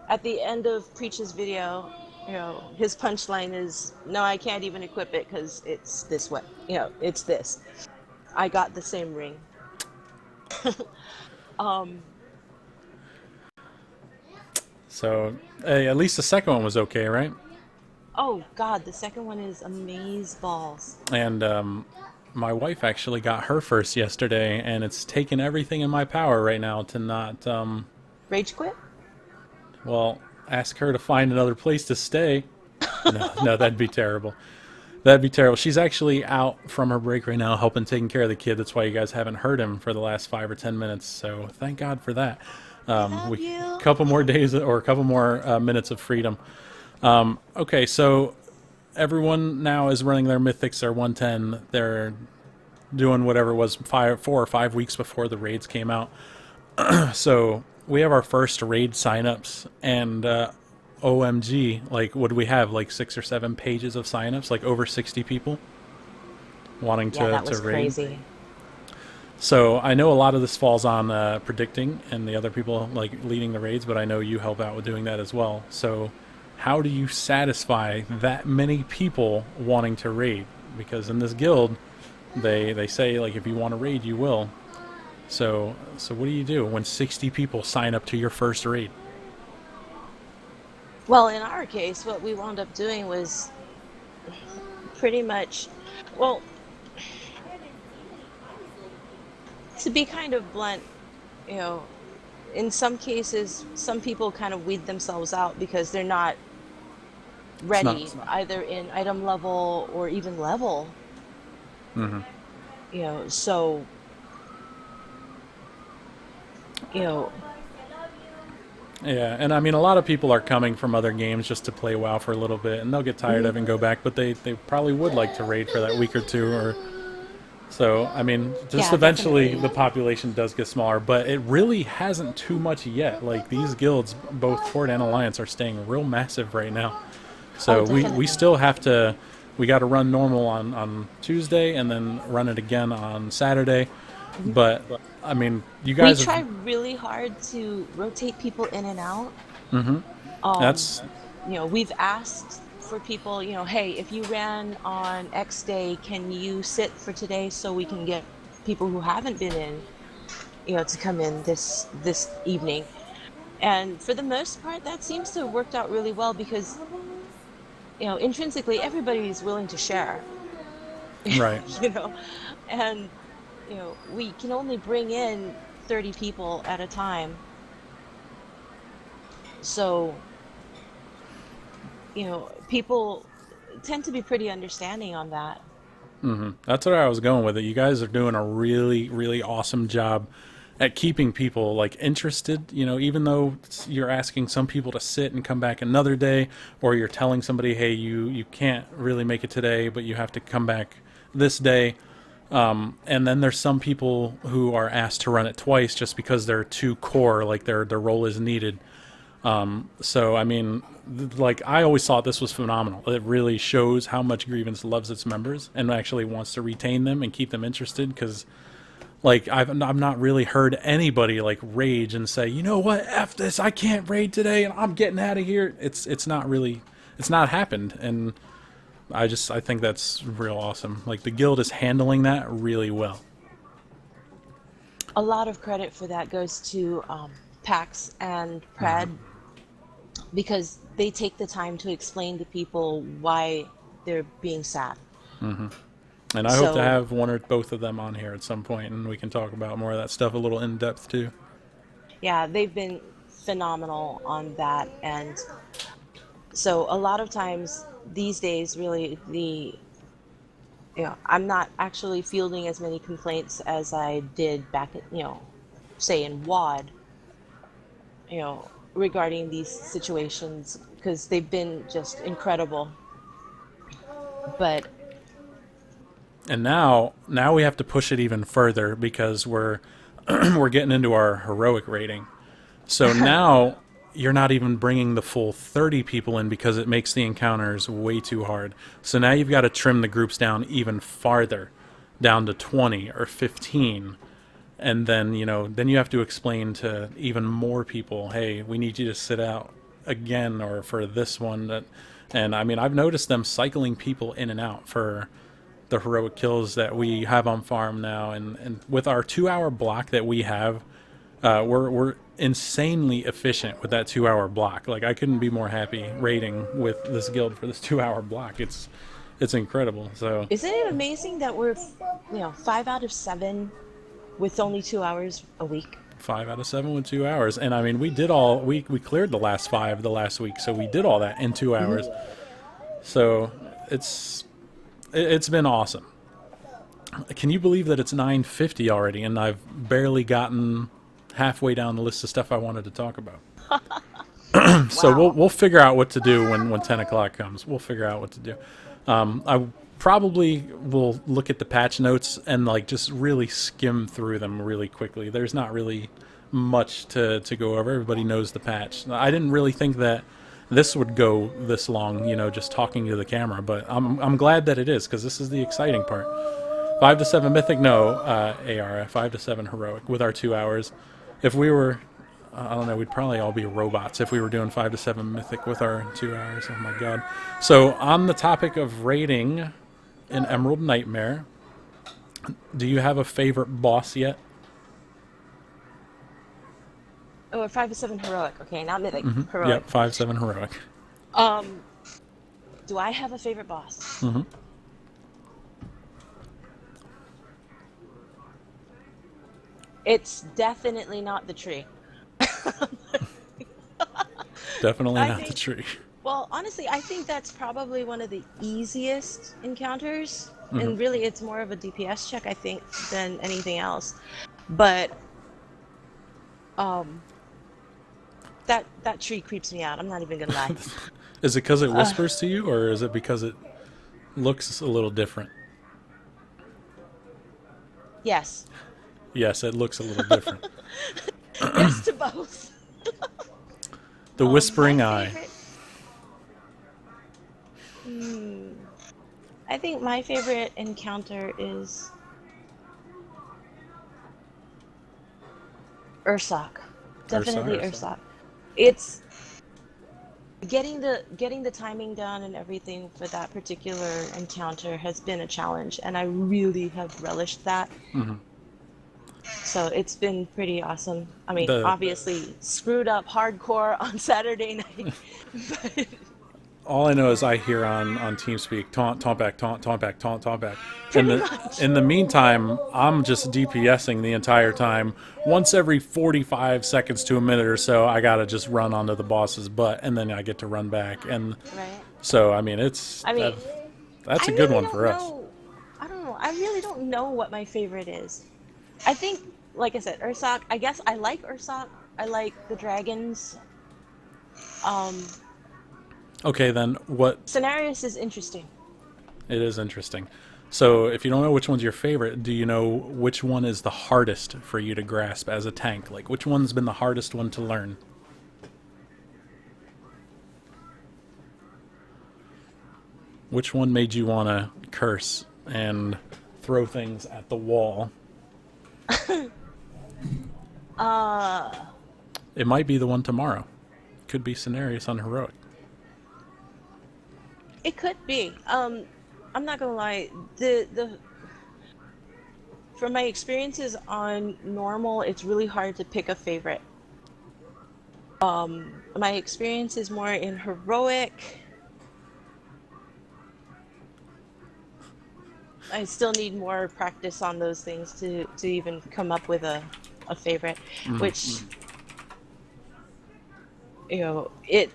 at the end of Preach's video, you know, his punchline is, "No, I can't even equip it because it's this way. You know, it's this." I got the same ring. um, So hey, at least the second one was okay, right? oh God, the second one is amazeballs. And my wife actually got her first yesterday, and it's taken everything in my power right now to not, Rage quit? well, ask her to find another place to stay. No, that'd be terrible. That'd be terrible. She's actually out from her break right now helping taking care of the kid. That's why you guys haven't heard him for the last 5 or 10 minutes. So thank God for that. Love you. Couple more days or a couple more minutes of freedom. Okay, so everyone now is running their mythics, their 110. They're doing whatever it was 4 or 5 weeks before the raids came out. So we have our first raid signups, and OMG, like, what do we have? Like 6 or 7 pages of signups, like over 60 people wanting Yeah, that to was raid. crazy. So I know a lot of this falls on predicting and the other people like leading the raids, but I know you help out with doing that as well. So how do you satisfy that many people wanting to raid? Because in this guild, they say like if you want to raid, you will. So what do you do when 60 people sign up to your first raid? Well, in our case, what we wound up doing was pretty much, well, to be kind of blunt, you know, in some cases, some people kind of weed themselves out because they're not ready, either in item level or even level. Mm-hmm. You know, so, you know, Yeah, and I mean, a lot of people are coming from other games just to play WoW for a little bit, and they'll get tired of it and go back, but they probably would like to raid for that week or two, or so. I mean, just Yeah, eventually definitely. the population does get smaller, but it really hasn't too much yet. Like, these guilds, both Horde and Alliance, are staying real massive right now. So we definitely. still have to, we got to run normal on Tuesday, and then run it again on Saturday. But I mean, you We guys try have. really hard to rotate people in and out. Hmm. Um, That's we've asked for people, hey, if you ran on X day, can you sit for today so we can get people who haven't been in, to come in this evening. And for the most part, that seems to have worked out really well because, intrinsically everybody's willing to share, right. you know, and we can only bring in 30 people at a time. So, people tend to be pretty understanding on that. That's where I was going with it. You guys are doing a really, really awesome job at keeping people like interested. You know, even though you're asking some people to sit and come back another day, or you're telling somebody, "Hey, you can't really make it today, but you have to come back this day." And then there's some people who are asked to run it twice just because they're too core, like their role is needed. So I mean, like I always thought this was phenomenal. It really shows how much Grievance loves its members and actually wants to retain them and keep them interested. Because like I've not really heard anybody like rage and say, you know what, f this, I can't raid today and I'm getting out of here. It's not really, it's not happened, and I think that's real awesome. Like the guild is handling that really well. A lot of credit for that goes to Pax and Pred because they take the time to explain to people why they're being sad. And I hope to So, have one or both of them on here at some point, and we can talk about more of that stuff a little in depth too. yeah, they've been phenomenal on that. And so, a lot of times these days, really, I'm not actually fielding as many complaints as I did back at, say in WAD, regarding these situations because they've been just incredible. But And now we have to push it even further because we're we're getting into our heroic rating. So now you're not even bringing the full 30 people in because it makes the encounters way too hard. So now you've got to trim the groups down even farther, down to 20 or 15. And then, then you have to explain to even more people, hey, we need you to sit out again or for this one. And I mean, I've noticed them cycling people in and out for the heroic kills that we have on farm now. And with our 2 hour block that we have, we're insanely efficient with that 2 hour block. Like I couldn't be more happy raiding with this guild for this 2 hour block. It's incredible. So isn't it amazing that we're, 5 out of 7 with only 2 hours a week? 5 out of 7 with 2 hours, and I mean we cleared the last five the last week, so we did all that in 2 hours. So it's been awesome. Can you believe that it's 9:50 already, and I've barely gotten halfway down the list of stuff I wanted to talk about? So Wow. we'll figure out what to do when 10 o'clock comes. We'll figure out what to do. I probably will look at the patch notes and like just really skim through them really quickly. There's not really much to go over. Everybody knows the patch. I didn't really think that this would go this long, just talking to the camera, but I'm glad that it is because this is the exciting part. 5 to 7 mythic, no AR. 5 to 7 heroic with our 2 hours. If we were, I don't know, we'd probably all be robots if we were doing 5 to 7 mythic with our 2 hours. Oh my god. So on the topic of raiding in Emerald Nightmare, do you have a favorite boss yet? Oh, or 5 to 7 heroic. Okay, not mythic. Heroic. Yep, 5 7 heroic. Um, do I have a favorite boss? It's definitely not the tree. Definitely I not the think, tree. well, honestly, I think that's probably one of the easiest encounters. And really, it's more of a DPS check, I think, than anything else. But um, that tree creeps me out. I'm not even gonna lie. Is it because it whispers to you, or is it because it looks a little different? Yes, Yes, it looks a little different. yes to both. The My whispering eye. favorite. Hmm, I think my favorite encounter is Ursoc. Definitely Ursa. Ursoc. It's getting the timing done and everything for that particular encounter has been a challenge, and I really have relished that. So it's been pretty awesome. I mean, The obviously screwed up hardcore on Saturday night, but all I know is I hear on TeamSpeak taunt back, taunt back, taunt back. pretty much. In the meantime, I'm just DPSing the entire time. Once every 45 seconds to a minute or so, I gotta just run onto the boss's butt, and then I get to run back. And Right. so, I mean, I mean, that's I a good really one don't for us. know. I don't know. I really don't know what my favorite is. I think, like I said, Ursoc. I guess I like Ursoc. I like the dragons. Okay, then what? Cenarius is interesting. It is interesting. So, if you don't know which one's your favorite, do you know which one is the hardest for you to grasp as a tank? Like, which one's been the hardest one to learn? Which one made you want to curse and throw things at the wall? It might be the one tomorrow. Could be Cenarius on Heroic. It could be. I'm not gonna lie. The from my experiences on normal, it's really hard to pick a favorite. My experience is more in heroic. I still need more practice on those things to even come up with a favorite, which, you know, it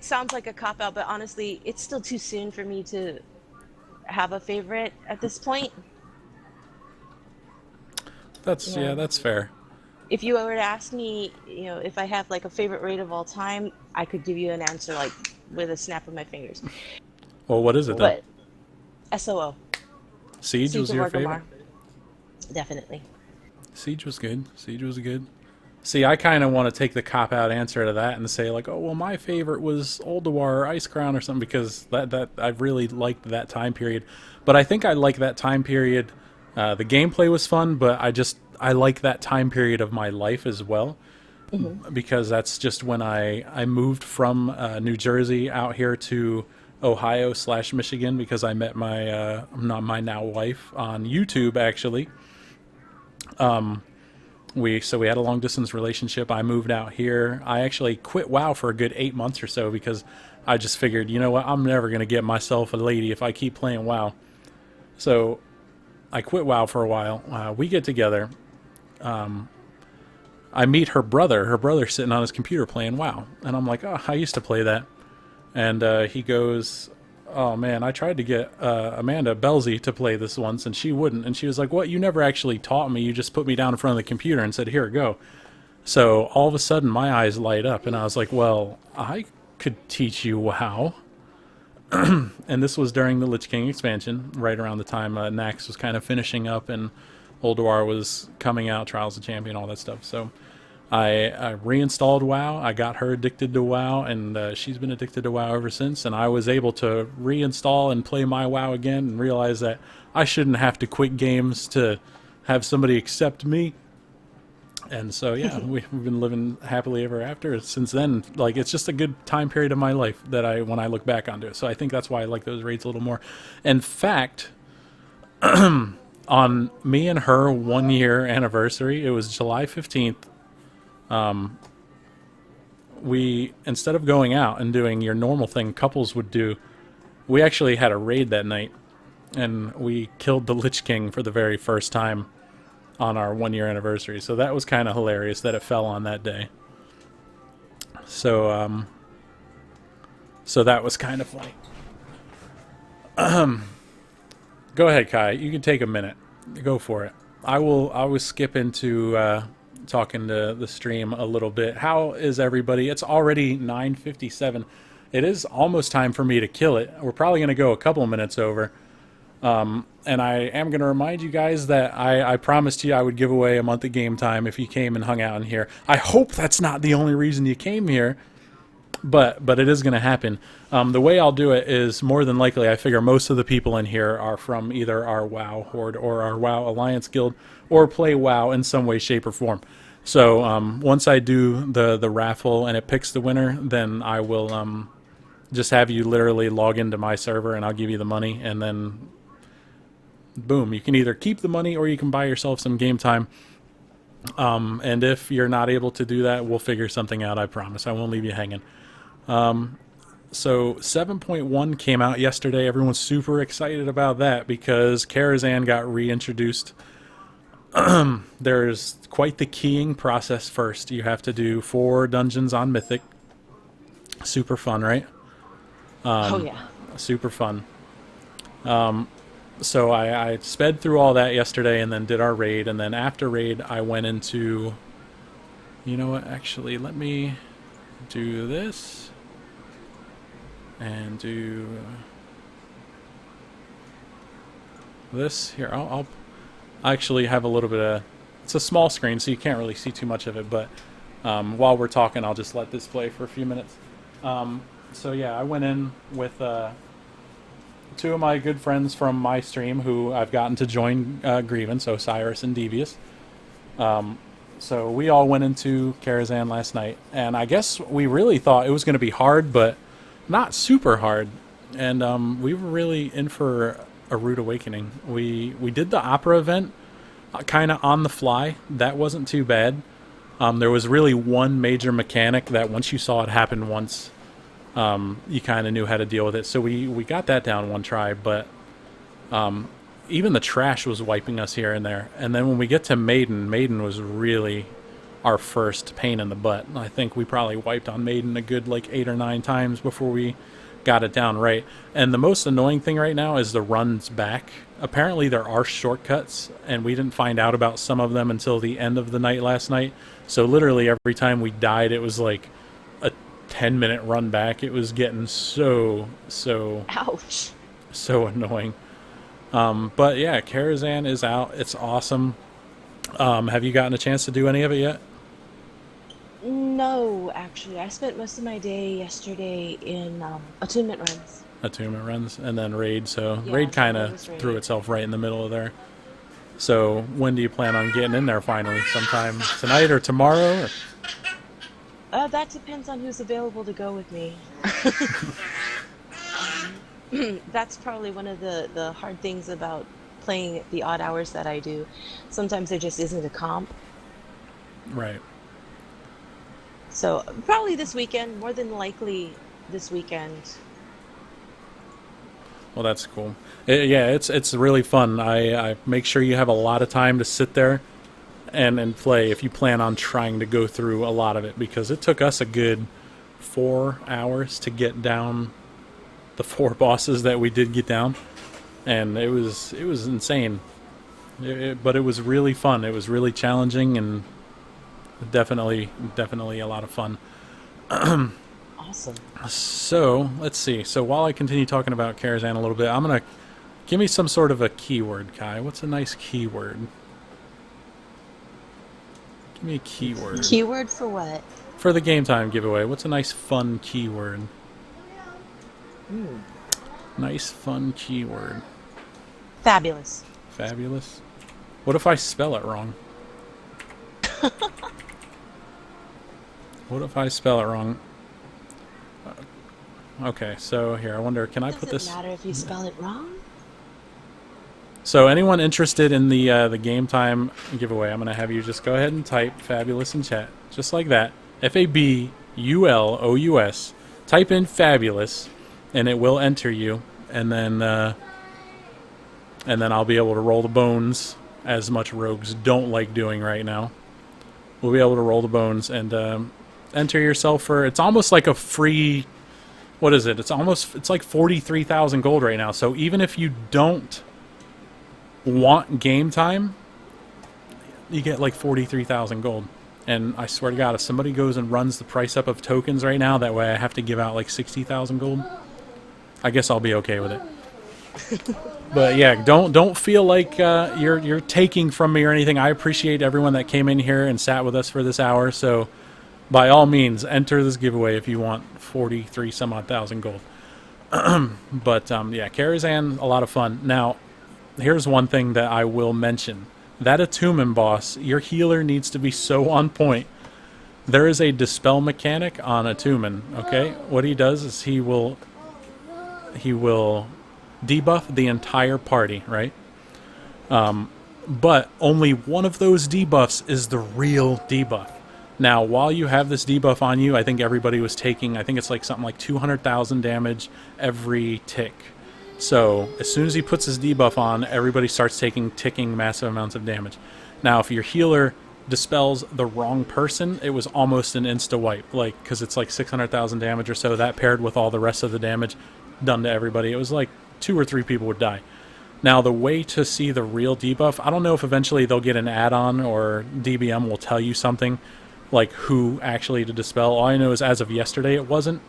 sounds like a cop out, but honestly, it's still too soon for me to have a favorite at this point. That's Yeah. that's fair. If you were to ask me, you know, if I have like a favorite raid of all time, I could give you an answer like with a snap of my fingers. Well, what is it then? But SOO. Siege was of your Orgrimmar. favorite? Definitely. Siege was good. Siege was good. See, I kind of want to take the cop-out answer to that and say, like, oh, well, my favorite was Ulduar or Ice Crown or something, because that I really liked that time period. But I think I like that time period. The gameplay was fun, but I like that time period of my life as well, because that's just when I moved from New Jersey out here to Ohio/Michigan, because I met my not my now wife on YouTube, actually. We had a long distance relationship. I moved out here. I actually quit WoW for a good 8 months or so, because I just figured, you know what, I'm never going to get myself a lady if I keep playing WoW. So I quit WoW for a while. We get together. I meet her brother. Her brother's sitting on his computer playing WoW. And I'm like, oh, I used to play that. And he goes, oh man, I tried to get Amanda Belzy to play this once, and she wouldn't. And she was like, what, you never actually taught me. You just put me down in front of the computer and said, here, go. So all of a sudden my eyes light up, and I was like, well, I could teach you WoW. And this was during the Lich King expansion, right around the time Nax was kind of finishing up and Ulduar was coming out, Trials of Champion, all that stuff. So I reinstalled WoW. I got her addicted to WoW, and she's been addicted to WoW ever since. And I was able to reinstall and play my WoW again, and realize that I shouldn't have to quit games to have somebody accept me. And so, yeah, we've been living happily ever after since then. Like, it's just a good time period of my life that when I look back onto it. So I think that's why I like those raids a little more. In fact, on me and her 1 year anniversary, it was July 15th. We, instead of going out and doing your normal thing couples would do, we actually had a raid that night, and we killed the Lich King for the very first time on our 1 year anniversary. So that was kind of hilarious that it fell on that day. So so that was kind of funny. Go ahead, Kai, you can take a minute, go for it. I will skip into talking to the stream a little bit. How is everybody? It's already 9:57. It is almost time for me to kill it. We're probably going to go a couple minutes over. And I am going to remind you guys that I promised you I would give away a month of game time if you came and hung out in here. I hope that's not the only reason you came here, but it is going to happen. The way I'll do it is, more than likely, I figure most of the people in here are from either our WoW Horde or our WoW Alliance Guild, or play WoW in some way, shape, or form. So once I do the raffle and it picks the winner, then I will just have you literally log into my server and I'll give you the money, and then boom, you can either keep the money or you can buy yourself some game time. And if you're not able to do that, we'll figure something out. I promise. I won't leave you hanging. So 7.1 came out yesterday. Everyone's super excited about that because Karazhan got reintroduced. There's quite the keying process first. You have to do 4 dungeons on Mythic. Super fun, right? Oh yeah. Super fun. So I sped through all that yesterday and then did our raid. And then after raid, I went into... You know what? Actually, let me do this. And do... this. Here, I'll actually have a little bit of... It's a small screen, so you can't really see too much of it. But while we're talking, I'll just let this play for a few minutes. So yeah, I went in with... 2 of my good friends from my stream who I've gotten to join Grievance, Osiris and Devious. So we all went into Karazhan last night, and I guess we really thought it was going to be hard, but not super hard. And we were really in for a rude awakening. We did the opera event kind of on the fly. That wasn't too bad. There was really one major mechanic that once you saw it happen once, you kind of knew how to deal with it. So we got that down one try, but even the trash was wiping us here and there. And then when we get to Maiden was really our first pain in the butt. I think we probably wiped on Maiden a good like 8 or 9 times before we got it down right. And the most annoying thing right now is the runs back. Apparently there are shortcuts, and we didn't find out about some of them until the end of the night last night. So literally every time we died, it was like 10-minute run back. It was getting so Ouch. so annoying. But yeah, Karazhan is out. It's awesome. Have you gotten a chance to do any of it yet? No, actually, I spent most of my day yesterday in attunement runs. Attunement runs and then raid. So Yeah, raid kind that of was threw raid. itself right in the middle of there. So when do you plan on getting in there finally? Sometime tonight or tomorrow? Or? That depends on who's available to go with me. That's probably one of the hard things about playing the odd hours that I do. Sometimes there just isn't a comp. Right. So probably this weekend, more than likely this weekend. Well, that's cool. Yeah, it's really fun. I make sure you have a lot of time to sit there and play if you plan on trying to go through a lot of it, because it took us a good 4 hours to get down the 4 bosses that we did get down, and it was insane. But it was really fun. It was really challenging and definitely a lot of fun. Awesome. So let's see. So while I continue talking about Karazhan a little bit, I'm gonna give me some sort of a keyword, Kai. What's a nice keyword? Give me a keyword. Keyword for what? For the game time giveaway. What's a nice fun keyword? Nice fun keyword. Fabulous. Fabulous. What if I spell it wrong? What if I spell it wrong? Okay, so here, I wonder, can I put this... Doesn't matter if you spell it wrong. So anyone interested in the game time giveaway, I'm going to have you just go ahead and type Fabulous in chat. Just like that. Fabulous. Type in Fabulous, and it will enter you. And then I'll be able to roll the bones, as much rogues don't like doing right now. We'll be able to roll the bones and enter yourself for... It's almost like a free... What is it? It's like 43,000 gold right now. So even if you don't want game time, you get like 43,000 gold. And I swear to God, if somebody goes and runs the price up of tokens right now, that way I have to give out like 60,000 gold, I guess I'll be okay with it. But yeah, don't feel like you're taking from me or anything. I appreciate everyone that came in here and sat with us for this hour. So by all means, enter this giveaway if you want 43 some odd thousand gold. But yeah, Karazhan, a lot of fun. Now, here's one thing that I will mention. that attunement boss, your healer needs to be so on point. There is a dispel mechanic on attunement, okay? What he does is he will debuff the entire party, right? But only one of those debuffs is the real debuff. Now, while you have this debuff on you, I think everybody was taking, I think it's like something like 200,000 damage every tick. So, as soon as he puts his debuff on, everybody starts taking ticking massive amounts of damage. Now, if your healer dispels the wrong person, it was almost an insta-wipe, like, because it's like 600,000 damage or so, that paired with all the rest of the damage done to everybody. It was like 2 or 3 people would die. Now, the way to see the real debuff, I don't know if eventually they'll get an add-on or DBM will tell you something, like who actually to dispel. All I know is as of yesterday it wasn't.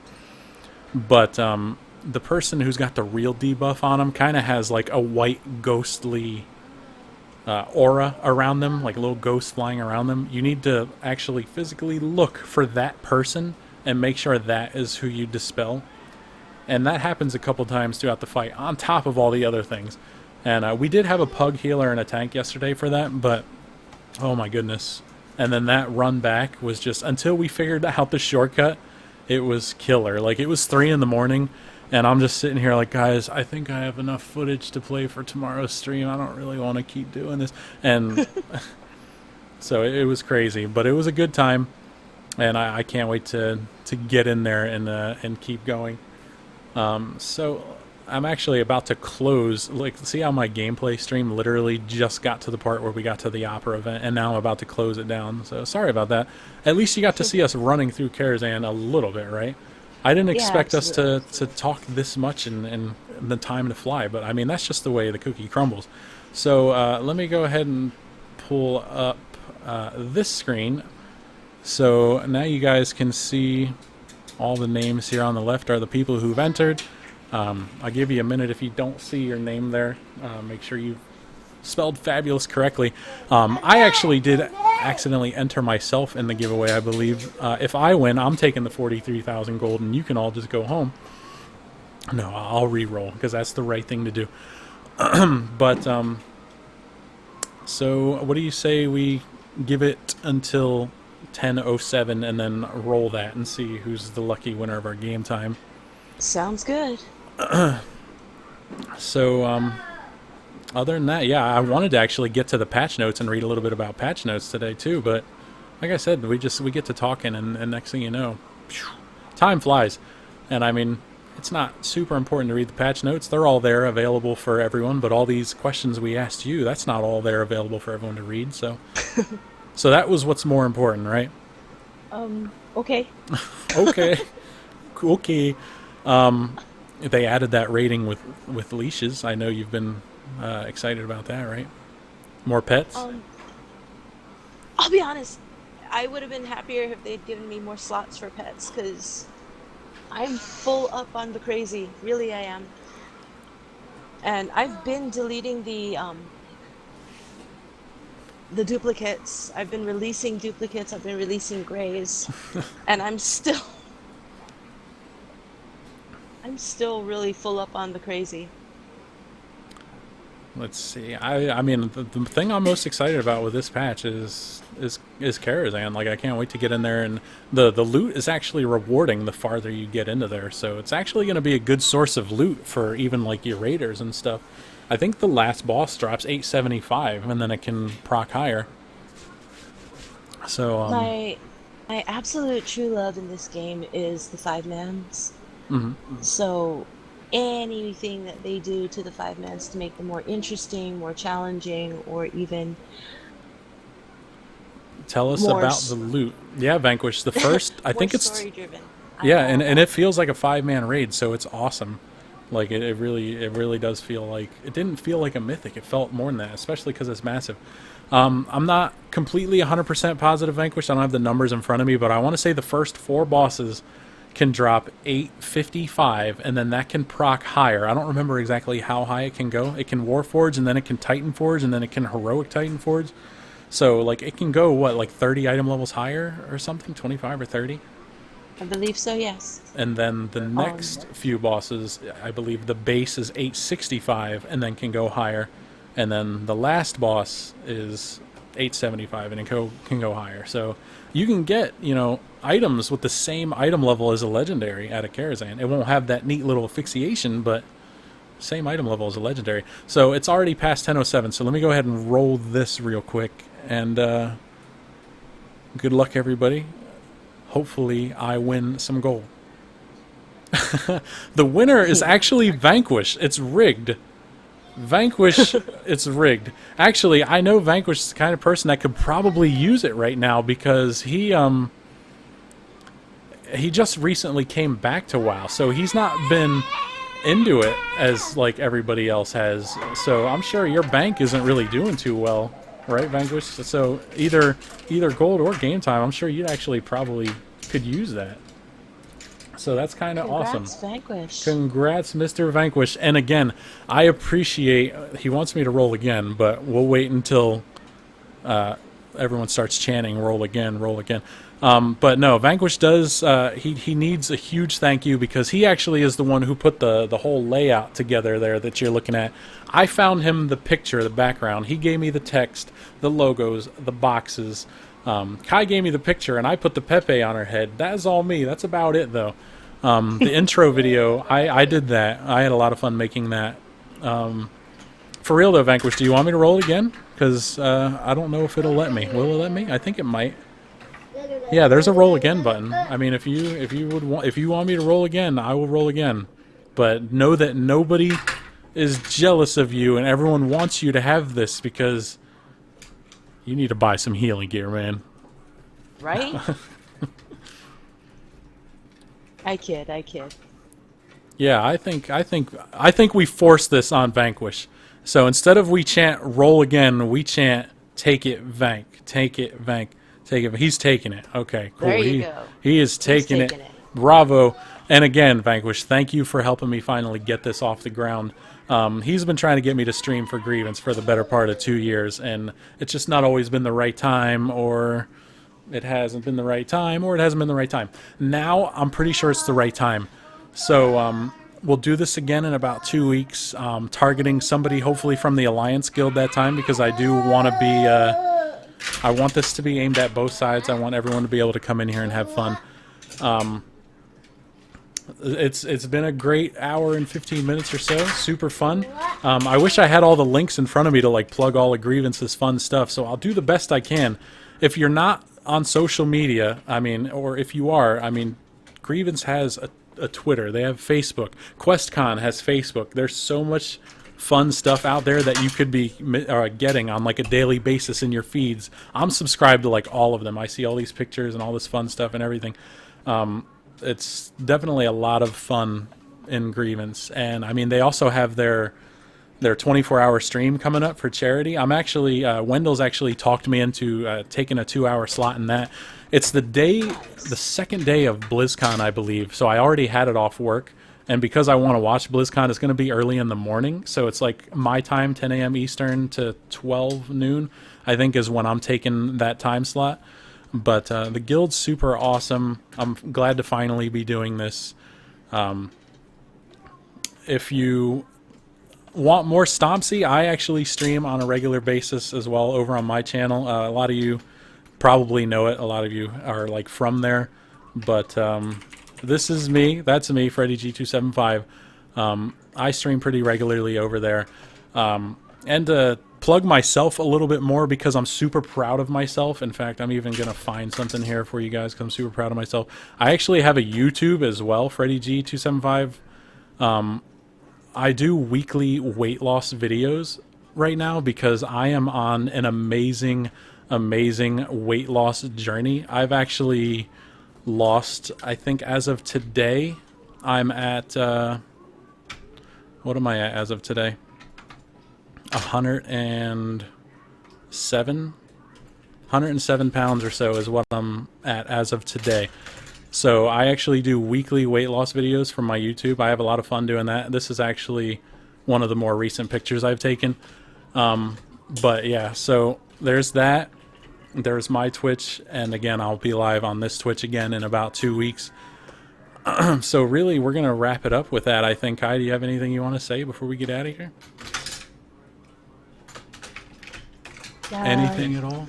But the person who's got the real debuff on them kind of has like a white ghostly aura around them, like a little ghost flying around them. You need to actually physically look for that person and make sure that is who you dispel. And that happens a couple times throughout the fight, on top of all the other things. And we did have a pug healer and a tank yesterday for that, but oh my goodness. And then that run back was just, until we figured out the shortcut, it was killer. Like, it was 3 in the morning, and I'm just sitting here like, guys, I think I have enough footage to play for tomorrow's stream. I don't really want to keep doing this. And so it was crazy, but it was a good time, and I can't wait to get in there and keep going. So I'm actually about to close, like, see how my gameplay stream literally just got to the part where we got to the opera event, and now I'm about to close it down. So sorry about that. At least you got to see us running through Karazhan a little bit, right? I didn't expect us to talk this much and the time to fly, but I mean, that's just the way the cookie crumbles. So let me go ahead and pull up this screen. So now you guys can see all the names here on the left are the people who've entered. I'll give you a minute if you don't see your name there. Make sure you spelled fabulous correctly. I actually did accidentally enter myself in the giveaway, I believe. If I win, I'm taking the 43,000 gold, and you can all just go home. No, I'll re-roll, because that's the right thing to do. But, so what do you say we give it until 10:07 and then roll that and see who's the lucky winner of our game time? Sounds good. So, other than that, yeah, I wanted to actually get to the patch notes and read a little bit about patch notes today too, but like I said, we get to talking, and next thing you know, time flies. And I mean, it's not super important to read the patch notes. They're all there available for everyone, but all these questions we asked you, that's not all there available for everyone to read, so so that was what's more important, right? Okay. Okay. Okay. They added that rating with leashes. I know you've been excited about that, right? More pets? I'll be honest, I would have been happier if they'd given me more slots for pets, because I'm full up on the crazy. Really, I am. And I've been deleting the duplicates. I've been releasing duplicates. I've been releasing grays. And I'm still really full up on the crazy. Let's see. I mean, the thing I'm most excited about with this patch is Karazhan. Like, I can't wait to get in there, and the loot is actually rewarding the farther you get into there. So it's actually going to be a good source of loot for even like your raiders and stuff. I think the last boss drops 875, and then it can proc higher. So my absolute true love in this game is the 5-mans. Mm-hmm. So anything that they do to the 5-mans to make them more interesting, more challenging, or even tell us about the loot. Yeah, Vanquish. The first, I think it's story driven. Yeah, and it feels like a 5-man raid, so it's awesome. Like it really does feel like, it didn't feel like a mythic. It felt more than that, especially because it's massive. I'm not completely 100% positive, Vanquish. I don't have the numbers in front of me, but I want to say the first 4 bosses can drop 855, and then that can proc higher. I don't remember exactly how high it can go. It can Warforge, and then it can Titan Forge, and then it can Heroic Titan Forge. So, like, it can go, what, like 30 item levels higher or something? 25 or 30? I believe so, yes. And then the next few bosses, I believe the base is 865, and then can go higher. and then the last boss is 875, and it can go higher. So you can get, you know, items with the same item level as a legendary at a Karazhan. It won't have that neat little asphyxiation, but same item level as a legendary. So it's already past 10:07. So let me go ahead and roll this real quick, and good luck, everybody. Hopefully I win some gold. The winner is actually Vanquish. It's rigged. Vanquish, it's rigged. Actually, I know Vanquish is the kind of person that could probably use it right now, because he just recently came back to WoW, so he's not been into it as like everybody else has. So I'm sure your bank isn't really doing too well, right, Vanquish? So either gold or game time, I'm sure you'd actually probably could use that. So that's kind of awesome. Congrats, Vanquish. Congrats, Mr. Vanquish. And again, I appreciate, he wants me to roll again, but we'll wait until everyone starts chanting, roll again, roll again. But no, Vanquish does, he needs a huge thank you, because he actually is the one who put the whole layout together there that you're looking at. I found him the picture, the background. He gave me the text, the logos, the boxes. Kai gave me the picture, and I put the Pepe on her head. That is all me. That's about it, though. The intro video, I did that. I had a lot of fun making that. For real, though, Vanquish, do you want me to roll again? Because I don't know if it'll let me. Will it let me? I think it might. Yeah, there's a roll again button. I mean, if you want me to roll again, I will roll again. But know that nobody is jealous of you, and everyone wants you to have this, because you need to buy some healing gear, man. Right? I kid. Yeah, I think we force this on Vanquish. So instead of we chant roll again, we chant take it Vank, take it Vank, take it. He's taking it. Okay, cool. There you go. He is taking it. Bravo. And again, Vanquish, thank you for helping me finally get this off the ground. He's been trying to get me to stream for Grievance for the better part of 2 years, and it's just not always been the right time, or it hasn't been the right time, or it hasn't been the right time. Now, I'm pretty sure it's the right time. So, we'll do this again in about 2 weeks, targeting somebody hopefully from the Alliance Guild that time, because I do want to be, I want this to be aimed at both sides. I want everyone to be able to come in here and have fun. It's been a great hour and 15 minutes or so. Super fun. I wish I had all the links in front of me to like plug all of Grievance's fun stuff, so I'll do the best I can. If you're not on social media, I mean, or if you are, I mean, Grievance has a Twitter. They have Facebook. QuestCon has Facebook. There's so much fun stuff out there that you could be getting on like a daily basis in your feeds. I'm subscribed to like all of them. I see all these pictures and all this fun stuff and everything. It's definitely a lot of fun in Grievance, and I mean they also have their 24-hour stream coming up for charity. I'm actually Wendell's actually talked me into taking a 2-hour slot in that. It's the second day of BlizzCon, I believe. So I already had it off work, and because I want to watch BlizzCon, it's going to be early in the morning. So it's like my time, 10 a.m. Eastern to 12 noon, I think is when I'm taking that time slot. But the guild's super awesome. I'm glad to finally be doing this. If you want more Stompzy, I actually stream on a regular basis as well over on my channel. A lot of you probably know it. A lot of you are like from there. But this is me. That's me, Freddy G275. I stream pretty regularly over there. And to plug myself a little bit more, because I'm super proud of myself. In fact, I'm even going to find something here for you guys because I'm super proud of myself. I actually have a YouTube as well, Freddy G275. I do weekly weight loss videos right now because I am on an amazing weight loss journey. I've actually lost, I think as of today, I'm at, what am I at as of today? 107 pounds or so is what I'm at as of today. So I actually do weekly weight loss videos from my YouTube. I have a lot of fun doing that. This is actually one of the more recent pictures I've taken. But yeah, so there's that. There's my Twitch, and again, I'll be live on this Twitch again in about 2 weeks. So really, we're going to wrap it up with that, I think. Kai, do you have anything you want to say before we get out of here? Anything at all?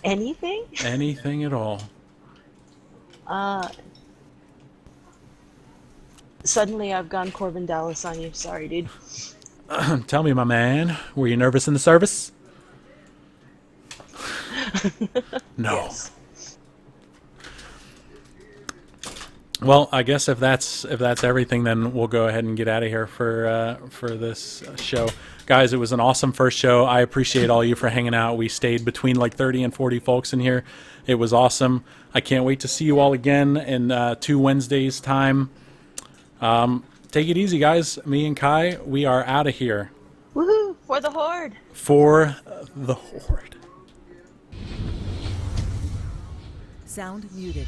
Anything? Anything at all? Suddenly I've gone Corbin Dallas on you. Sorry, dude. Tell me, my man, were you nervous in the service? No. Yes. Well, I guess if that's everything, then we'll go ahead and get out of here for this show, guys. It was an awesome first show. I appreciate all you for hanging out. We stayed between like 30 and 40 folks in here. It was awesome. I can't wait to see you all again in 2 Wednesdays time. Take it easy, guys. Me and Kai, we are out of here. Woohoo! For the Horde. For the Horde. Sound muted.